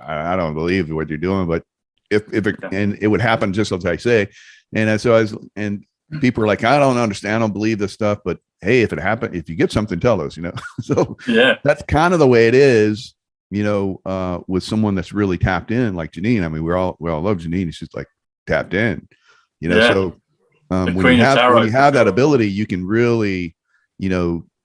I don't believe what you're doing, but if it, and it would happen just as I say. And so and people are like, I don't understand. I don't believe this stuff, but hey, if it happened, if you get something, tell us, so that's kind of the way it is, with someone that's really tapped in, like Janine. I mean, we all love Janine. She's just like tapped in, so when you have that ability, you can really,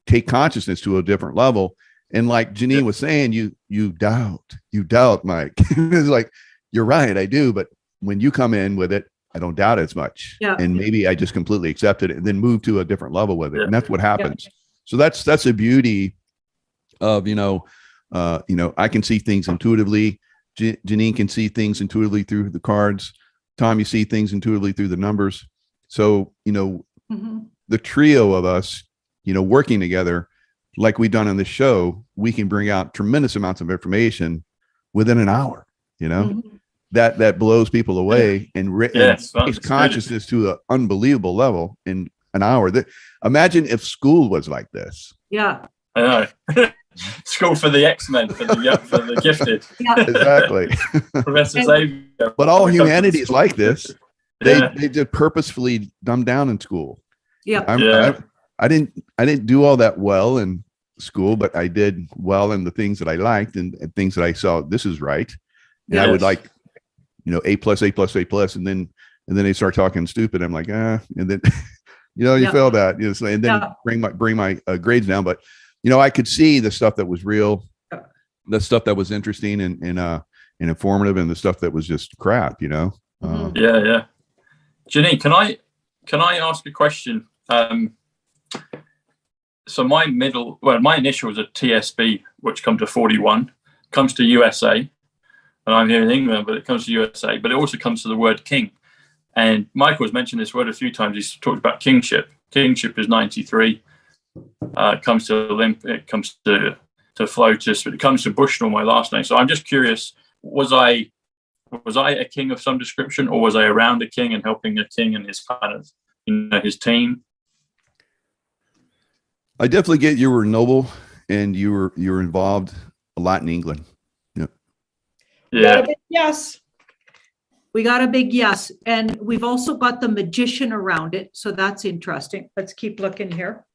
take consciousness to a different level. And like Janine was saying, you doubt, Mike. It's like, you're right, I do. But when you come in with it, I don't doubt it as much. Yeah. And maybe I just completely accept it and then move to a different level with it. And that's what happens. So that's the beauty of, I can see things intuitively. Janine can see things intuitively through the cards. Tom, you see things intuitively through the numbers. So, the trio of us, working together, like we've done on this show, we can bring out tremendous amounts of information within an hour, that blows people away and raise consciousness to an unbelievable level in an hour. Imagine if school was like this. Yeah. I know. School for the X-Men, for the gifted. Yeah. Exactly. Professor Xavier. But all humanity is like this. They just purposefully dumb down in school. Yeah. I didn't do all that well in school, but I did well in the things that I liked and things that I saw this is right. And I would like, A plus, A plus, A plus, and then they start talking stupid. I'm like, and then you fail that, and then bring my grades down. But I could see the stuff that was real, the stuff that was interesting and informative, and the stuff that was just crap. Yeah. Janine, can I ask a question? So my initials are TSB, which come to 41, comes to USA, and I'm here in England, but it comes to USA, but it also comes to the word king. And Michael has mentioned this word a few times. He's talked about kingship. Kingship is 93. It comes to Olympic, it comes to Flotus, but it comes to Bushnell, my last name. So I'm just curious, was I a king of some description, or was I around a king and helping a king and his kind of, his team? I definitely get you were noble and you were involved a lot in England. Yeah. Yes. We got a big yes. And we've also got the magician around it. So that's interesting. Let's keep looking here.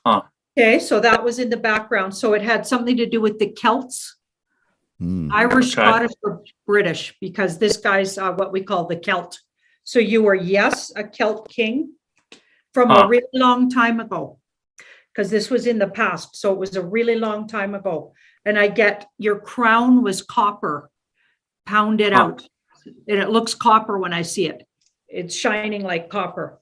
Okay. So that was in the background. So it had something to do with the Celts, Irish, Scottish, or British, because this guy's what we call the Celt. So you were, yes, a Celt king from a really long time ago, because this was in the past. So it was a really long time ago. And I get your crown was copper, pounded out. And it looks copper when I see it. It's shining like copper.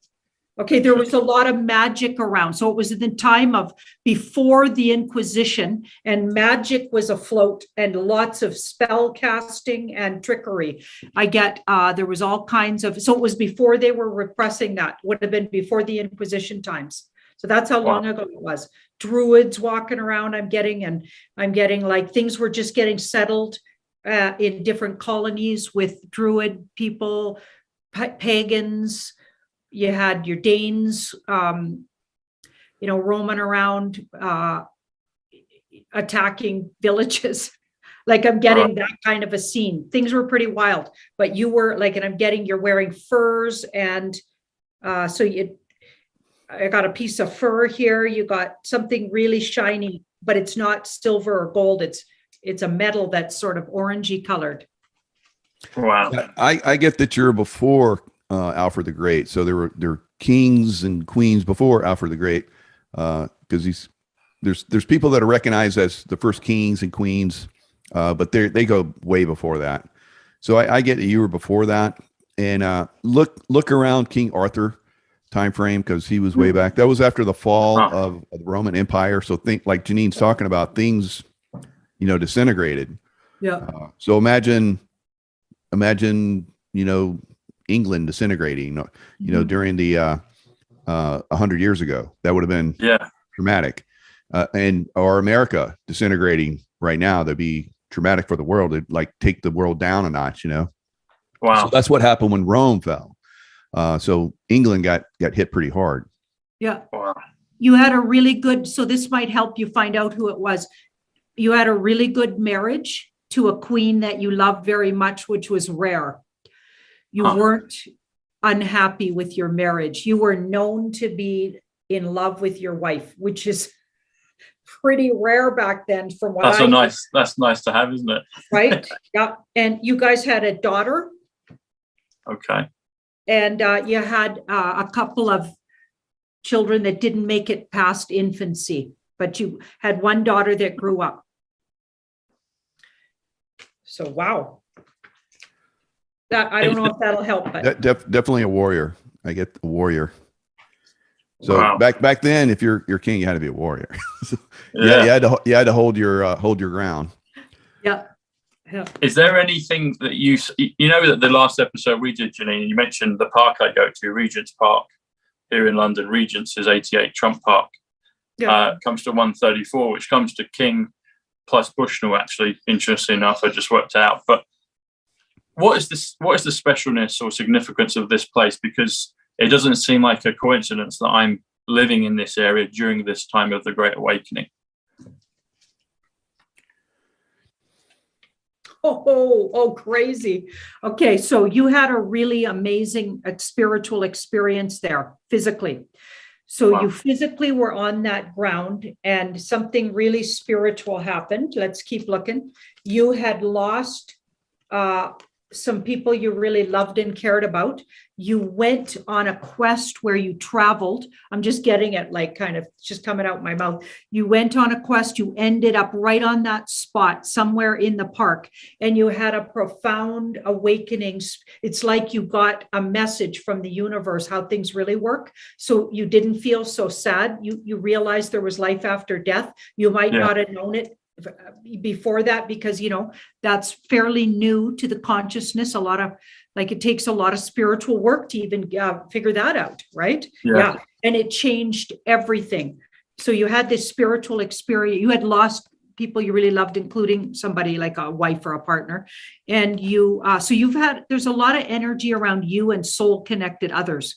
Okay, there was a lot of magic around. So it was in the time of before the Inquisition, and magic was afloat and lots of spell casting and trickery. I get, there was all kinds of, so it was before they were repressing that, would have been before the Inquisition times. So that's how long ago it was. Druids walking around, I'm getting like things were just getting settled in different colonies with Druid people, pagans. You had your Danes, roaming around, attacking villages. Like I'm getting that kind of a scene. Things were pretty wild, but you were like, and I'm getting, you're wearing furs. And I got a piece of fur here. You got something really shiny, but it's not silver or gold. It's a metal that's sort of orangey colored. Wow. I get that you're before Alfred the Great. So there were kings and queens before Alfred the Great, because there's people that are recognized as the first kings and queens, but they go way before that. So I get that you were before that. And look around King Arthur. time frame because he was way back. That was after the fall of the Roman Empire. So think like Janine's talking about, things, disintegrated. Yeah. So imagine, England disintegrating, during the 100 years ago. That would have been traumatic. Or America disintegrating right now. That'd be traumatic for the world. It'd like take the world down a notch, Wow. So that's what happened when Rome fell. So England got hit pretty hard. Yeah. Wow. You had a really good, so this might help you find out who it was. You had a really good marriage to a queen that you loved very much, which was rare. You weren't unhappy with your marriage. You were known to be in love with your wife, which is pretty rare back then from what that's nice to have, isn't it? Right? Yeah. And you guys had a daughter. Okay. And you had a couple of children that didn't make it past infancy, but you had one daughter that grew up. So, wow. That I don't know if that'll help, but Definitely a warrior. I get a warrior. So back then, if you're king, you had to be a warrior. So, you had to hold your ground. Yeah. Yeah. Is there anything that that the last episode we did, Janine, you mentioned the park I go to, Regent's Park here in London. Regent's is 88 Trump Park. Yeah. Comes to 134, which comes to King plus Bushnell, actually, interesting enough. I just worked out. But what is the specialness or significance of this place? Because it doesn't seem like a coincidence that I'm living in this area during this time of the Great Awakening. Oh, crazy. Okay, so you had a really amazing spiritual experience there physically. So you physically were on that ground and something really spiritual happened. Let's keep looking. You had lost some people you really loved and cared about. You went on a quest where you traveled. I'm just getting it like kind of just coming out my mouth. You went on a quest. You ended up right on that spot somewhere in the park and you had a profound awakening. It's like you got a message from the universe, how things really work. So you didn't feel so sad. You realized there was life after death. You might not have known it before that because that's fairly new to the consciousness. A lot of it takes a lot of spiritual work to even figure that out, right? Yeah. And it changed everything. So you had this spiritual experience. You had lost people you really loved, including somebody like a wife or a partner, and there's a lot of energy around you and soul connected others.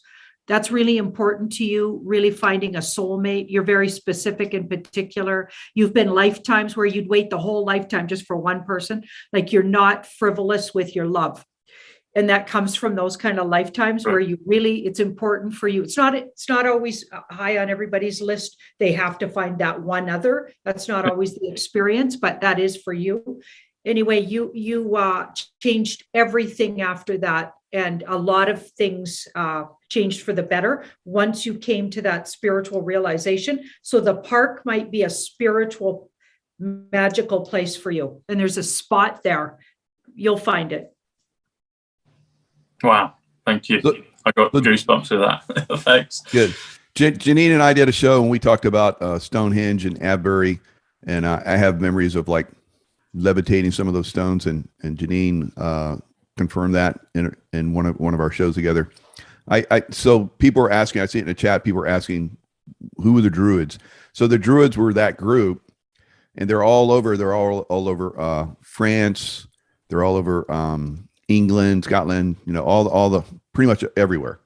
That's really important to you, really finding a soulmate. You're very specific and particular. You've been lifetimes where you'd wait the whole lifetime just for one person. Like you're not frivolous with your love. And that comes from those kind of lifetimes where it's important for you. It's not always high on everybody's list. They have to find that one other. That's not always the experience, but that is for you. Anyway, you changed everything after that. And a lot of things changed for the better once you came to that spiritual realization. So the park might be a spiritual, magical place for you. And there's a spot there. You'll find it. Wow. Thank you. I got goosebumps with that. Thanks. Good. Janine and I did a show and we talked about Stonehenge and Avebury. And I have memories of like levitating some of those stones and Janine confirmed that in one of our shows together. So people were asking, I see it in the chat, people were asking who were the Druids. So the Druids were that group and they're all over France. They're all over England, Scotland, all the pretty much everywhere.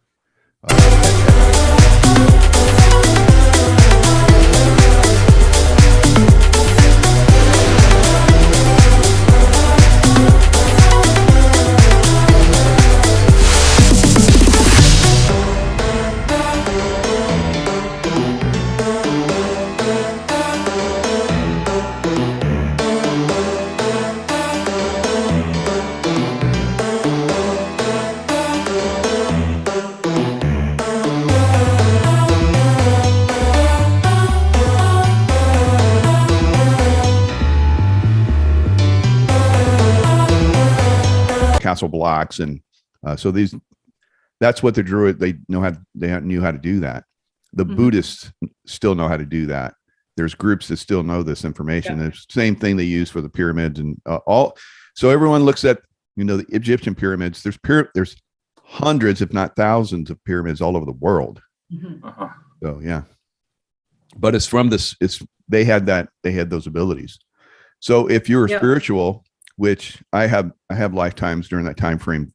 Castle blocks and so these that's what the Druid, they knew how to do that. The Buddhists still know how to do that. There's groups that still know this information. Yeah. It's the same thing they use for the pyramids and all. So everyone looks at, the Egyptian pyramids. There's hundreds, if not thousands, of pyramids all over the world. So yeah, but it's from this. They had those abilities. So if you're spiritual, which I have lifetimes during that time frame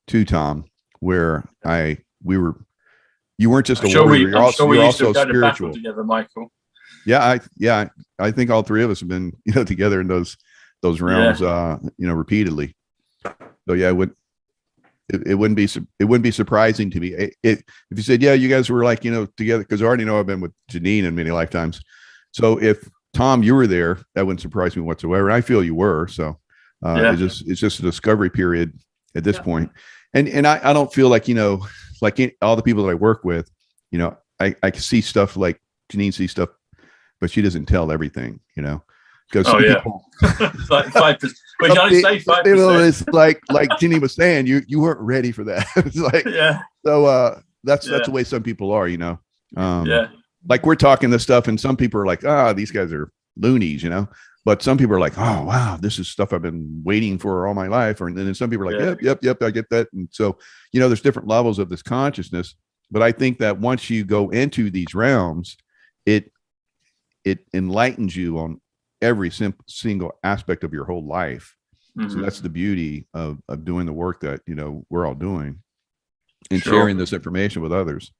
too, Tom, where you weren't just a warrior. You're also spiritual together, Michael. Yeah, I think all three of us have been, together in those realms, repeatedly. So yeah, it wouldn't be surprising to me if you said, yeah, you guys were like, together, because I already know I've been with Janine in many lifetimes. So if Tom, you were there, that wouldn't surprise me whatsoever. I feel you were. So it's just a discovery period at this point. And I don't feel like, like all the people that I work with, I see stuff like Janine sees stuff, but she doesn't tell everything, because people, like 5%. But you only say 5%. It's like Janine was saying, you weren't ready for that. It's like, so that's the way some people are, like we're talking this stuff and some people are like, these guys are loonies, but some people are like, oh, wow, this is stuff I've been waiting for all my life. And then some people are like, yep, I get that. And so, there's different levels of this consciousness. But I think that once you go into these realms, it enlightens you on every single aspect of your whole life. So that's the beauty of doing the work that, we're all doing and sharing this information with others.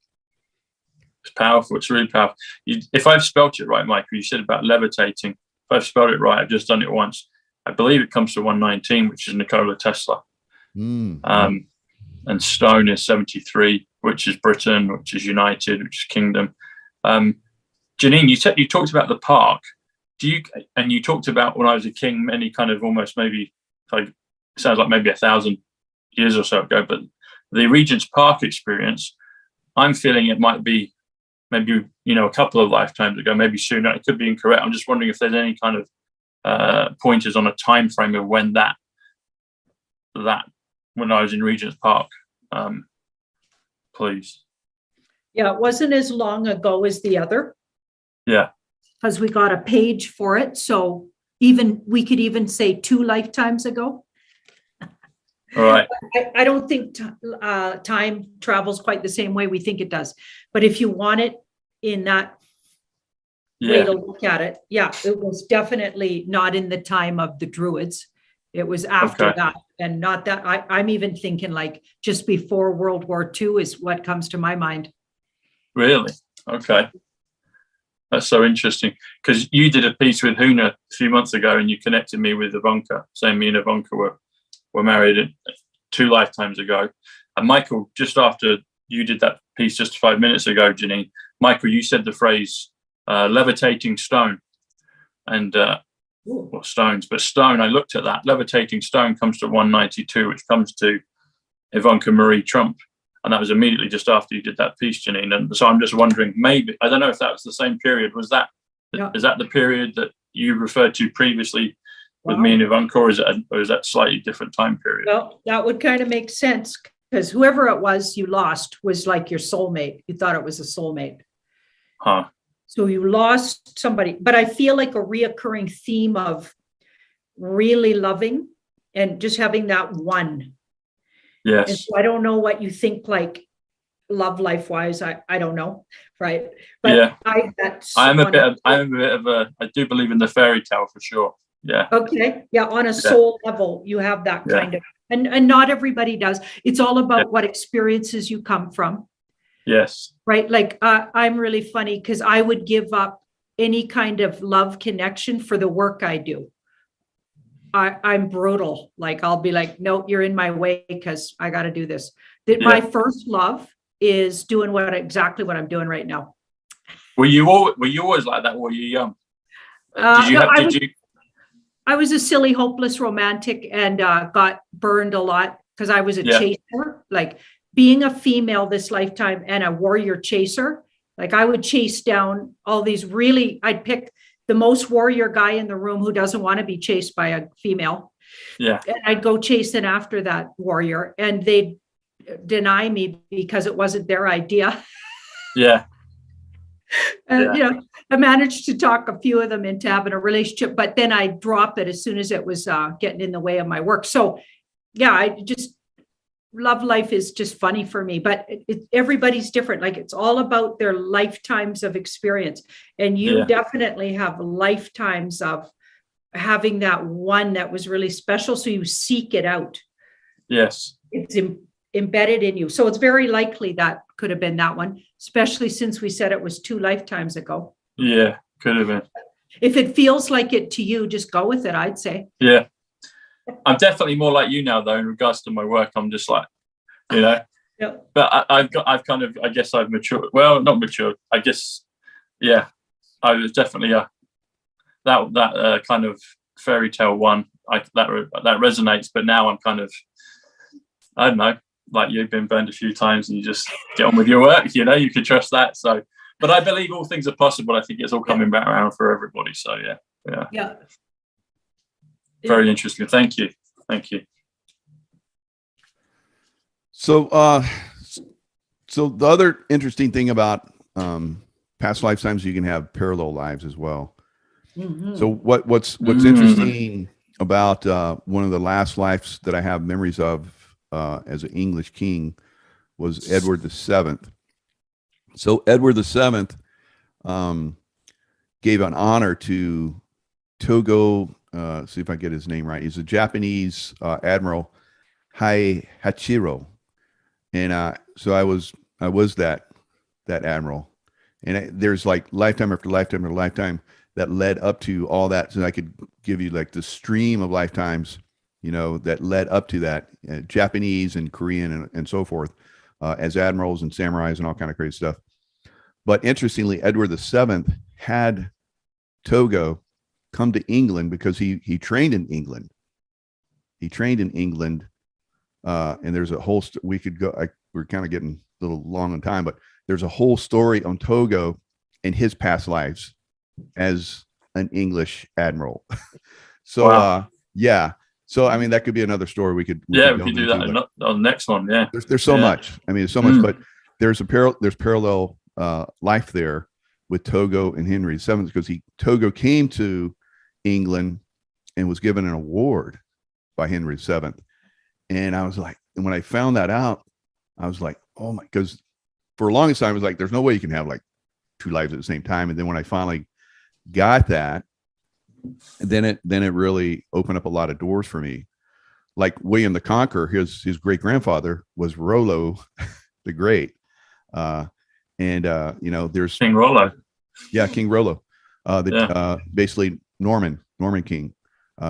It's powerful. It's really powerful. If I've spelt it right, Michael, you said about levitating. If I've spelled it right, I've just done it once. I believe it comes to 119, which is Nikola Tesla. And stone is 73, which is Britain, which is United, which is Kingdom. Janine, you talked about the park. And you talked about when I was a king, many kind of almost maybe, it sounds like maybe 1,000 years or so ago, but the Regent's Park experience, I'm feeling it might be maybe, a couple of lifetimes ago, maybe sooner. It could be incorrect. I'm just wondering if there's any kind of pointers on a time frame of when when I was in Regent's Park, please. Yeah, it wasn't as long ago as the other. Yeah. Because we got a page for it. So we could even say 2 lifetimes ago. All right. I don't think time travels quite the same way we think it does. But if you want it in that way to look at it, it was definitely not in the time of the Druids. It was after that, and not that. I'm even thinking like just before World War II is what comes to my mind. Really? Okay. That's so interesting, because you did a piece with Huna a few months ago and you connected me with Ivanka, saying me and Ivanka were married 2 lifetimes ago. And Michael, just after you did that piece just 5 minutes ago, Janine, Michael, you said the phrase levitating stone. And well, stones, but stone, I looked at that. Levitating stone comes to 192, which comes to Ivanka Marie Trump. And that was immediately just after you did that piece, Janine. And so I'm just wondering, maybe, I don't know if that was the same period. Is that the period that you referred to previously with me and Ivanka, or is that slightly different time period? Well, that would kind of make sense, because whoever it was you lost was like your soulmate. You thought it was a soulmate. So you lost somebody, but I feel like a reoccurring theme of really loving and just having that one. Yes. And so I don't know what you think, like love life wise. I don't know. Right. But I do believe in the fairy tale for sure. Yeah. Okay. Yeah. On a soul level, you have that kind of, and not everybody does. It's all about what experiences you come from. Yes. Right. Like I'm really funny because I would give up any kind of love connection for the work I do. I'm brutal. Like I'll be like, no, you're in my way because I got to do this. My first love is doing exactly what I'm doing right now. Were you always like that? Were you young? I was a silly, hopeless romantic and got burned a lot because I was a chaser. Like being a female this lifetime and a warrior chaser, like I would chase down all these I'd pick the most warrior guy in the room who doesn't want to be chased by a female. Yeah. And I'd go chasing after that warrior and they'd deny me because it wasn't their idea. Yeah. I managed to talk a few of them into having a relationship, but then I dropped it as soon as it was getting in the way of my work. So yeah, I just love life is just funny for me, but everybody's different. Like it's all about their lifetimes of experience. And you definitely have lifetimes of having that one that was really special. So you seek it out. Yes. It's embedded in you. So it's very likely that could have been that one, especially since we said it was 2 lifetimes ago. Yeah, could have been. If it feels like it to you, just go with it, I'd say. Yeah. I'm definitely more like you now, though, in regards to my work. I'm just like, Yeah. But I've kind of, I guess I've matured. Well, not matured. I guess, yeah, I was definitely that kind of fairy tale one. That resonates. But now I'm kind of, I don't know, like you've been burned a few times and you just get on with your work. You can trust that. So, but I believe all things are possible. I think it's all coming back around for everybody. So yeah. Very interesting. Thank you. So, so the other interesting thing about past lifetimes, you can have parallel lives as well. Mm-hmm. So what's interesting about one of the last lives that I have memories of as an English king was Edward VII. So Edward VII gave an honor to Togo. See if I get his name right. He's a Japanese admiral, Hachiro, and so I was that admiral, and there's like lifetime after lifetime after lifetime that led up to all that. So I could give you like the stream of lifetimes, that led up to that, Japanese and Korean and so forth, as admirals and samurais and all kind of crazy stuff. But interestingly, Edward VII had Togo come to England because he trained in England. And there's a whole we could go. We're kind of getting a little long on time, but there's a whole story on Togo and his past lives as an English admiral. So wow. So I mean that could be another story we could we could do that on the next one. Yeah. There's so much. I mean, there's so much, but there's parallel life there with Togo and Henry VII because Togo came to England and was given an award by Henry VII. And I was like, and when I found that out, I was like, oh my, because for a longest time, I was like, there's no way you can have like 2 lives at the same time. And then when I finally got that, then it really opened up a lot of doors for me. Like William the Conqueror, his great grandfather was Rollo the Great. There's King Rollo. Yeah, King Rollo. Basically Norman King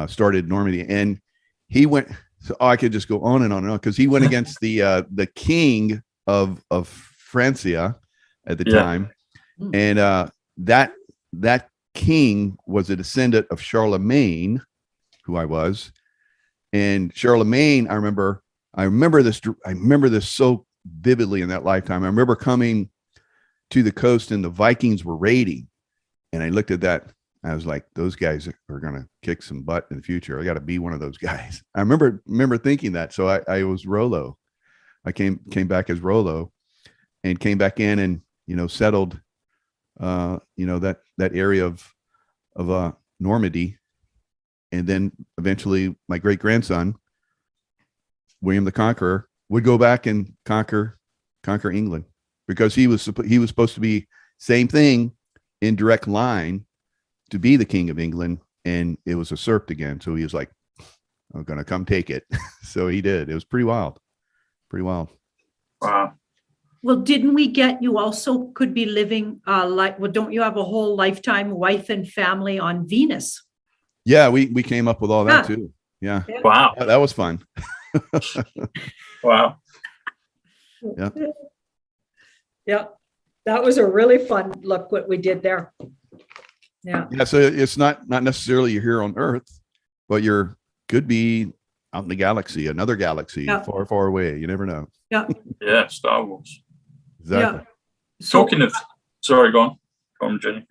started Normandy, and he went. So I could just go on and on and on because he went against the king of Francia at the time, and that king was a descendant of Charlemagne, who I was, and Charlemagne. I remember this so vividly in that lifetime. I remember coming to the coast and the Vikings were raiding, and I looked at that. I was like, those guys are going to kick some butt in the future. I got to be one of those guys. I remember thinking that. So I was Rollo. I came back as Rollo and came back in and, settled, that area of Normandy. And then eventually my great grandson, William the Conqueror, would go back and conquer England because he was supposed to be same thing in direct line to be the king of England, and it was usurped again. So he was like, I'm going to come take it. So he did. It was pretty wild. Wow. Well, didn't we get you also could be living don't you have a whole lifetime wife and family on Venus? Yeah, we came up with all that too. Yeah. Wow. That was fun. Wow. Yeah. Yeah. That was a really fun look what we did there. Yeah. So it's not necessarily you're here on Earth, but could be out in the galaxy, another galaxy, far, far away. You never know. Yeah. Yeah. Star Wars. Exactly. Yeah. So, sorry, go on, Jenny.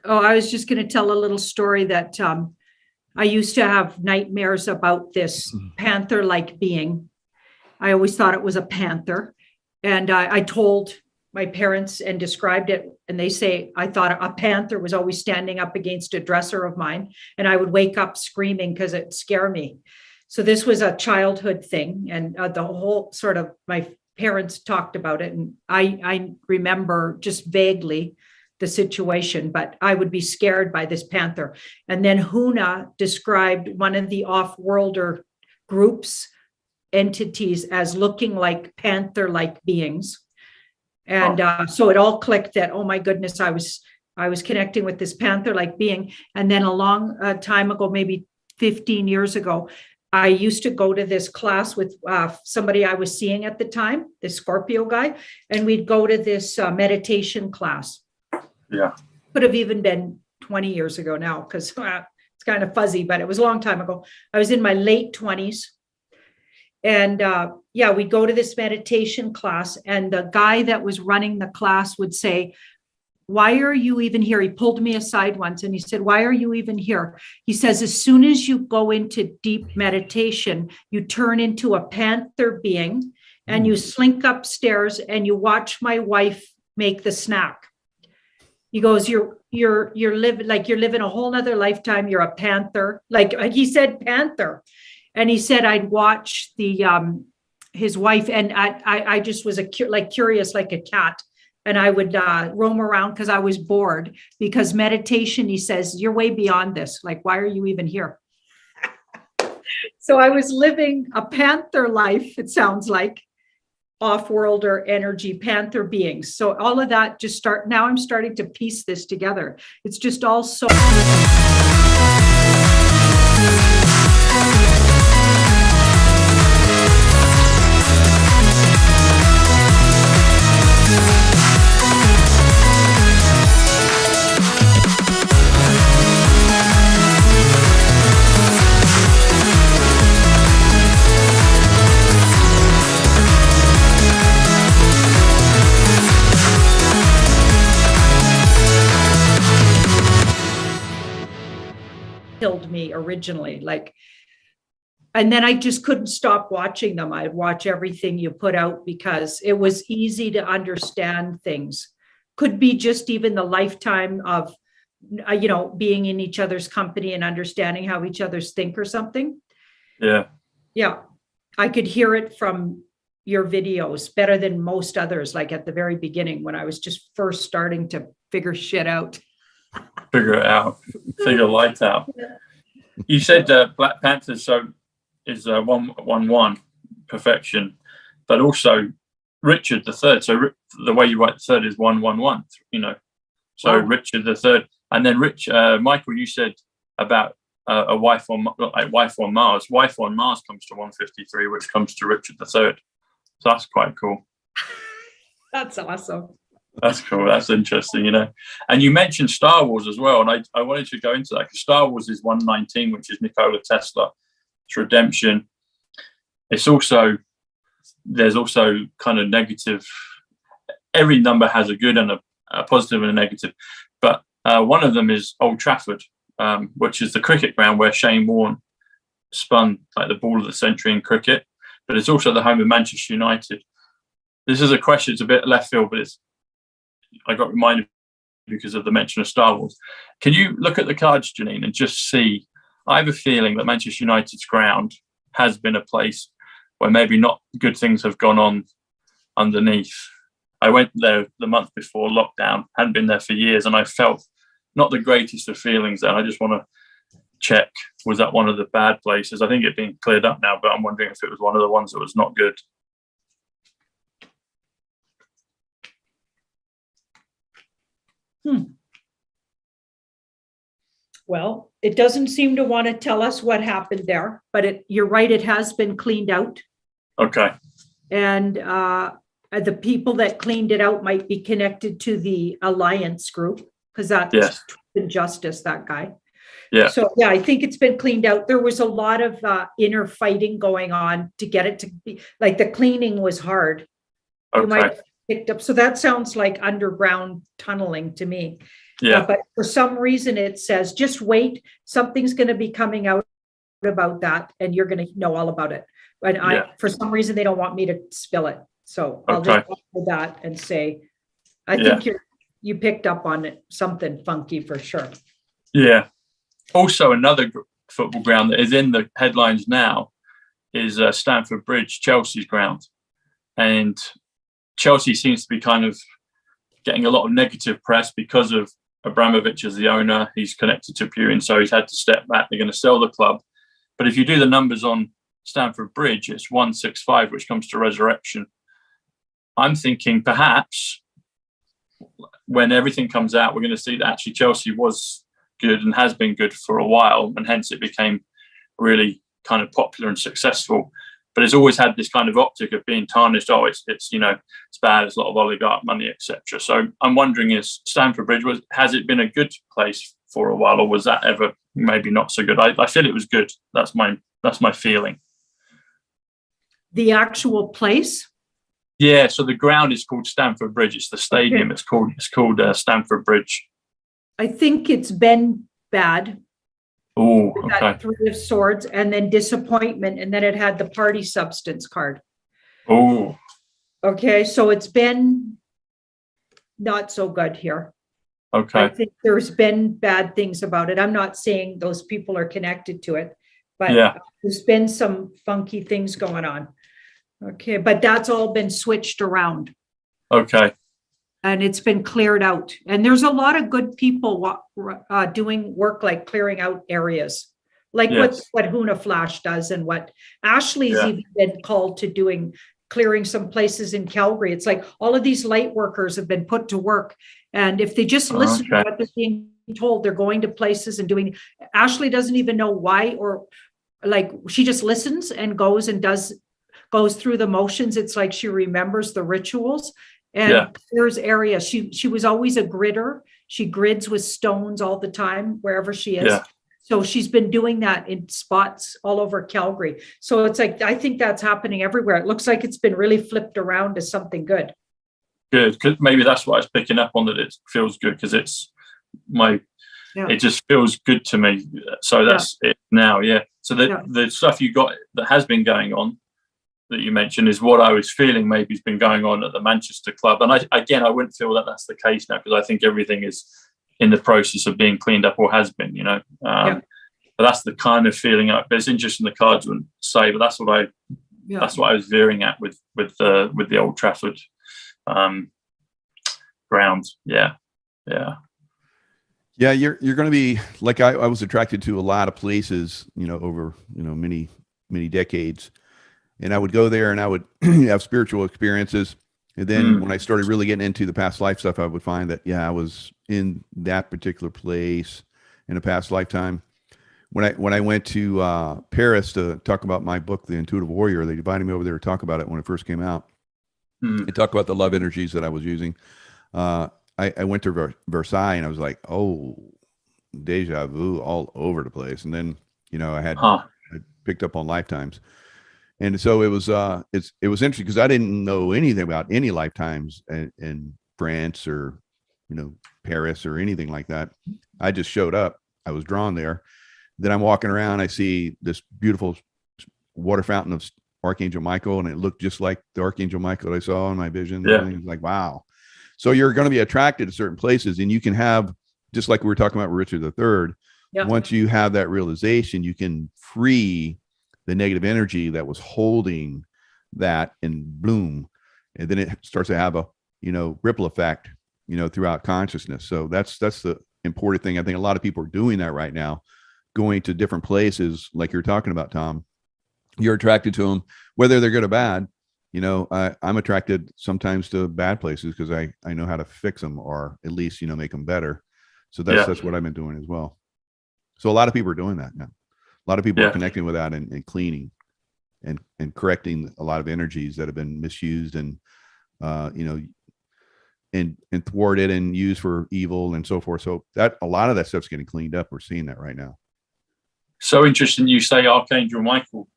Oh, I was just going to tell a little story that I used to have nightmares about this panther-like being. I always thought it was a panther. And I told my parents and described it, and they say I thought a panther was always standing up against a dresser of mine, and I would wake up screaming because it scared me. So this was a childhood thing, and the whole sort of, my parents talked about it, and I remember just vaguely the situation, but I would be scared by this panther. And then Huna described one of the off-worlder groups, entities, as looking like panther-like beings. And so it all clicked that, oh my goodness, I was connecting with this panther-like being. And then a long time ago, maybe 15 years ago, I used to go to this class with somebody I was seeing at the time, this Scorpio guy, and we'd go to this meditation class. Yeah. Could have even been 20 years ago now, because it's kind of fuzzy, but it was a long time ago. I was in my late 20s. And we'd go to this meditation class, and the guy that was running the class would say, "Why are you even here?" He pulled me aside once and he said, "Why are you even here?" He says, "As soon as you go into deep meditation, you turn into a panther being and you slink upstairs and you watch my wife make the snack." He goes, you're living a whole nother lifetime. You're a panther. Like he said, panther. And he said, I'd watch his wife, and I just was curious, like a cat. And I would roam around because I was bored, because meditation, he says, you're way beyond this. Like, why are you even here? So I was living a panther life, it sounds like, off-worlder energy, panther beings. So all of that now I'm starting to piece this together. It's just all so. Killed me originally, and then I just couldn't stop watching them. I'd watch everything you put out because it was easy to understand things. Could be just even the lifetime of being in each other's company and understanding how each other's think or something. Yeah, I could hear it from your videos better than most others, like at the very beginning when I was just first starting to figure shit out. Figure light out. You said Black Panther is 111 perfection, but also Richard the Third. So the way you write the third is 111. So oh. Richard the Third, and then Michael, you said about a wife on Mars. Wife on Mars comes to 153, which comes to Richard the Third. So that's quite cool. That's awesome. That's cool. That's interesting, And you mentioned Star Wars as well, and I wanted to go into that because Star Wars is 119, which is Nikola Tesla. It's redemption. There's also kind of negative. Every number has a good and a positive and a negative, but one of them is Old Trafford, which is the cricket ground where Shane Warne spun like the ball of the century in cricket. But it's also the home of Manchester United. This is a question. It's a bit left field, but I got reminded because of the mention of Star Wars. Can you look at the cards, Janine, and just see? I have a feeling that Manchester United's ground has been a place where maybe not good things have gone on underneath. I went there the month before lockdown, hadn't been there for years, and I felt not the greatest of feelings there. I just want to check, was that one of the bad places? I think it's been cleared up now, but I'm wondering if it was one of the ones that was not good. Well, it doesn't seem to want to tell us what happened there, but you're right, it has been cleaned out. Okay. And the people that cleaned it out might be connected to the Alliance group, because that's Justice, that guy. Yeah. So yeah, I think it's been cleaned out. There was a lot of inner fighting going on to get it to be like the cleaning was hard. Okay. You might have picked up. So that sounds like underground tunneling to me. Yeah. But for some reason it says, just wait, something's going to be coming out about that and you're going to know all about it. But Yeah. for some reason, they don't want me to spill it. So I'll Okay. just offer that and say, I Yeah. think you picked up on it, something funky for sure. Yeah. Also, another football ground that is in the headlines now is Stamford Bridge, Chelsea's ground. And Chelsea seems to be kind of getting a lot of negative press because of Abramovich as the owner. He's connected to Putin, so he's had to step back. They're going to sell the club. But if you do the numbers on Stamford Bridge, it's 165, which comes to resurrection. I'm thinking perhaps when everything comes out, we're going to see that actually Chelsea was good and has been good for a while, and hence it became really kind of popular and successful. But it's always had this kind of optic of being tarnished. Oh, it's it's bad. There's a lot of oligarch money, etc. So I'm wondering, is Stamford Bridge has it been a good place for a while, or was that ever maybe not so good? I feel it was good. That's my feeling. The actual place? Yeah. So the ground is called Stamford Bridge. It's the stadium. Okay. It's called Stamford Bridge. I think it's been bad. Oh, That okay. Three of Swords, and then disappointment, and then it had the party substance card. Oh, Okay, so it's been not so good here. I okay. think there's been bad things about it. I'm not saying those people are connected to it, but Yeah. there's been some funky things going on. Okay, but that's all been switched around Okay. and it's been cleared out. And there's a lot of good people doing work like clearing out areas, like Yes. what Huna Flash does, and what Ashley's Yeah. even been called to doing, clearing some places in Calgary. It's like all of these light workers have been put to work. And if they just listen to Okay. what they're being told, they're going to places and doing. Ashley doesn't even know why, or like she just listens and goes and goes through the motions. It's like she remembers the rituals and Yeah. clears areas. She was always a gridder. She grids with stones all the time, wherever she is. Yeah. So she's been doing that in spots all over Calgary. So it's like, I think that's happening everywhere. It looks like it's been really flipped around to something good. Good. Maybe that's what I was picking up on, that it feels good because it's it just feels good to me. So that's it now. Yeah. So the stuff you got that has been going on that you mentioned is what I was feeling maybe has been going on at the Manchester club. And I wouldn't feel that that's the case now, because I think everything is in the process of being cleaned up, or has been, but that's the kind of feeling. But it's interesting the cards wouldn't say, but that's what I was veering at with the Old Trafford grounds. Yeah. You're going to be like, I was attracted to a lot of places, over, many, many decades. And I would go there and I would have spiritual experiences. And then when I started really getting into the past life stuff, I would find that, I was in that particular place in a past lifetime. When I went to Paris to talk about my book, The Intuitive Warrior, they invited me over there to talk about it when it first came out. They talked about the love energies that I was using. I went to Versailles and I was like, oh, deja vu all over the place. And then, I picked up on lifetimes. And so it was interesting because I didn't know anything about any lifetimes in France or, Paris or anything like that. I just showed up. I was drawn there. Then I'm walking around. I see this beautiful water fountain of Archangel Michael, and it looked just like the Archangel Michael I saw in my vision. Yeah. And it was like, wow. So you're going to be attracted to certain places, and you can have, just like we were talking about with Richard III. Yeah. Once you have that realization, you can free the negative energy that was holding that and bloom. And then it starts to have a, ripple effect, throughout consciousness. So that's the important thing. I think a lot of people are doing that right now, going to different places like you're talking about, Tom. You're attracted to them, whether they're good or bad. I'm attracted sometimes to bad places because I know how to fix them, or at least, make them better. So that's what I've been doing as well. So a lot of people are doing that now. A lot of people are connecting with that and cleaning and correcting a lot of energies that have been misused and, and thwarted and used for evil and so forth. So that a lot of that stuff's getting cleaned up. We're seeing that right now. So interesting you say Archangel Michael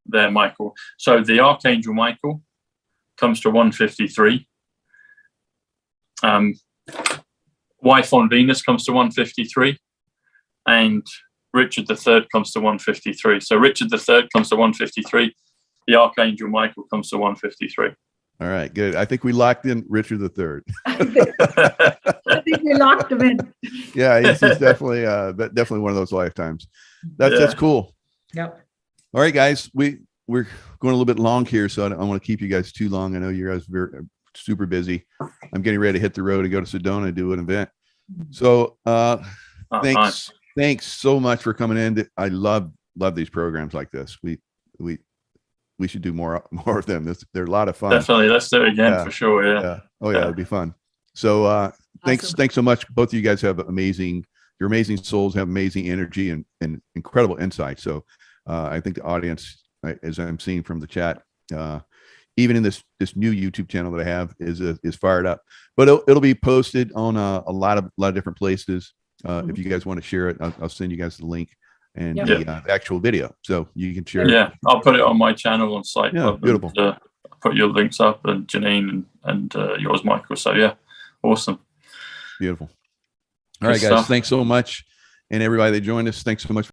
there, Michael. So the Archangel Michael comes to 153. Wife on Venus comes to 153. And Richard III comes to 153. So Richard III comes to 153. The Archangel Michael comes to 153. All right, good. I think we locked in Richard III. I think we locked him in. Yeah, he's definitely definitely one of those lifetimes. That's cool. Yep. All right, guys, we're going a little bit long here, so I don't want to keep you guys too long. I know you guys are super busy. I'm getting ready to hit the road and go to Sedona and do an event. So thanks so much for coming in. I love these programs like this. We should do more of them. They're a lot of fun. Definitely, let's do it again for sure. Yeah. Oh yeah, it'd be fun. So thanks so much. Both of you guys have you're amazing souls, have amazing energy and incredible insight. So I think the audience, as I'm seeing from the chat, even in this new YouTube channel that I have, is fired up. But it'll be posted on a lot of different places. If you guys want to share it, I'll send you guys the link and the actual video, so you can share it. Yeah, I'll put it on my channel on site. Yeah, beautiful. And, put your links up, and Janine and yours, Michael. So yeah, awesome. Beautiful. All right, guys, thanks so much. And everybody that joined us, thanks so much.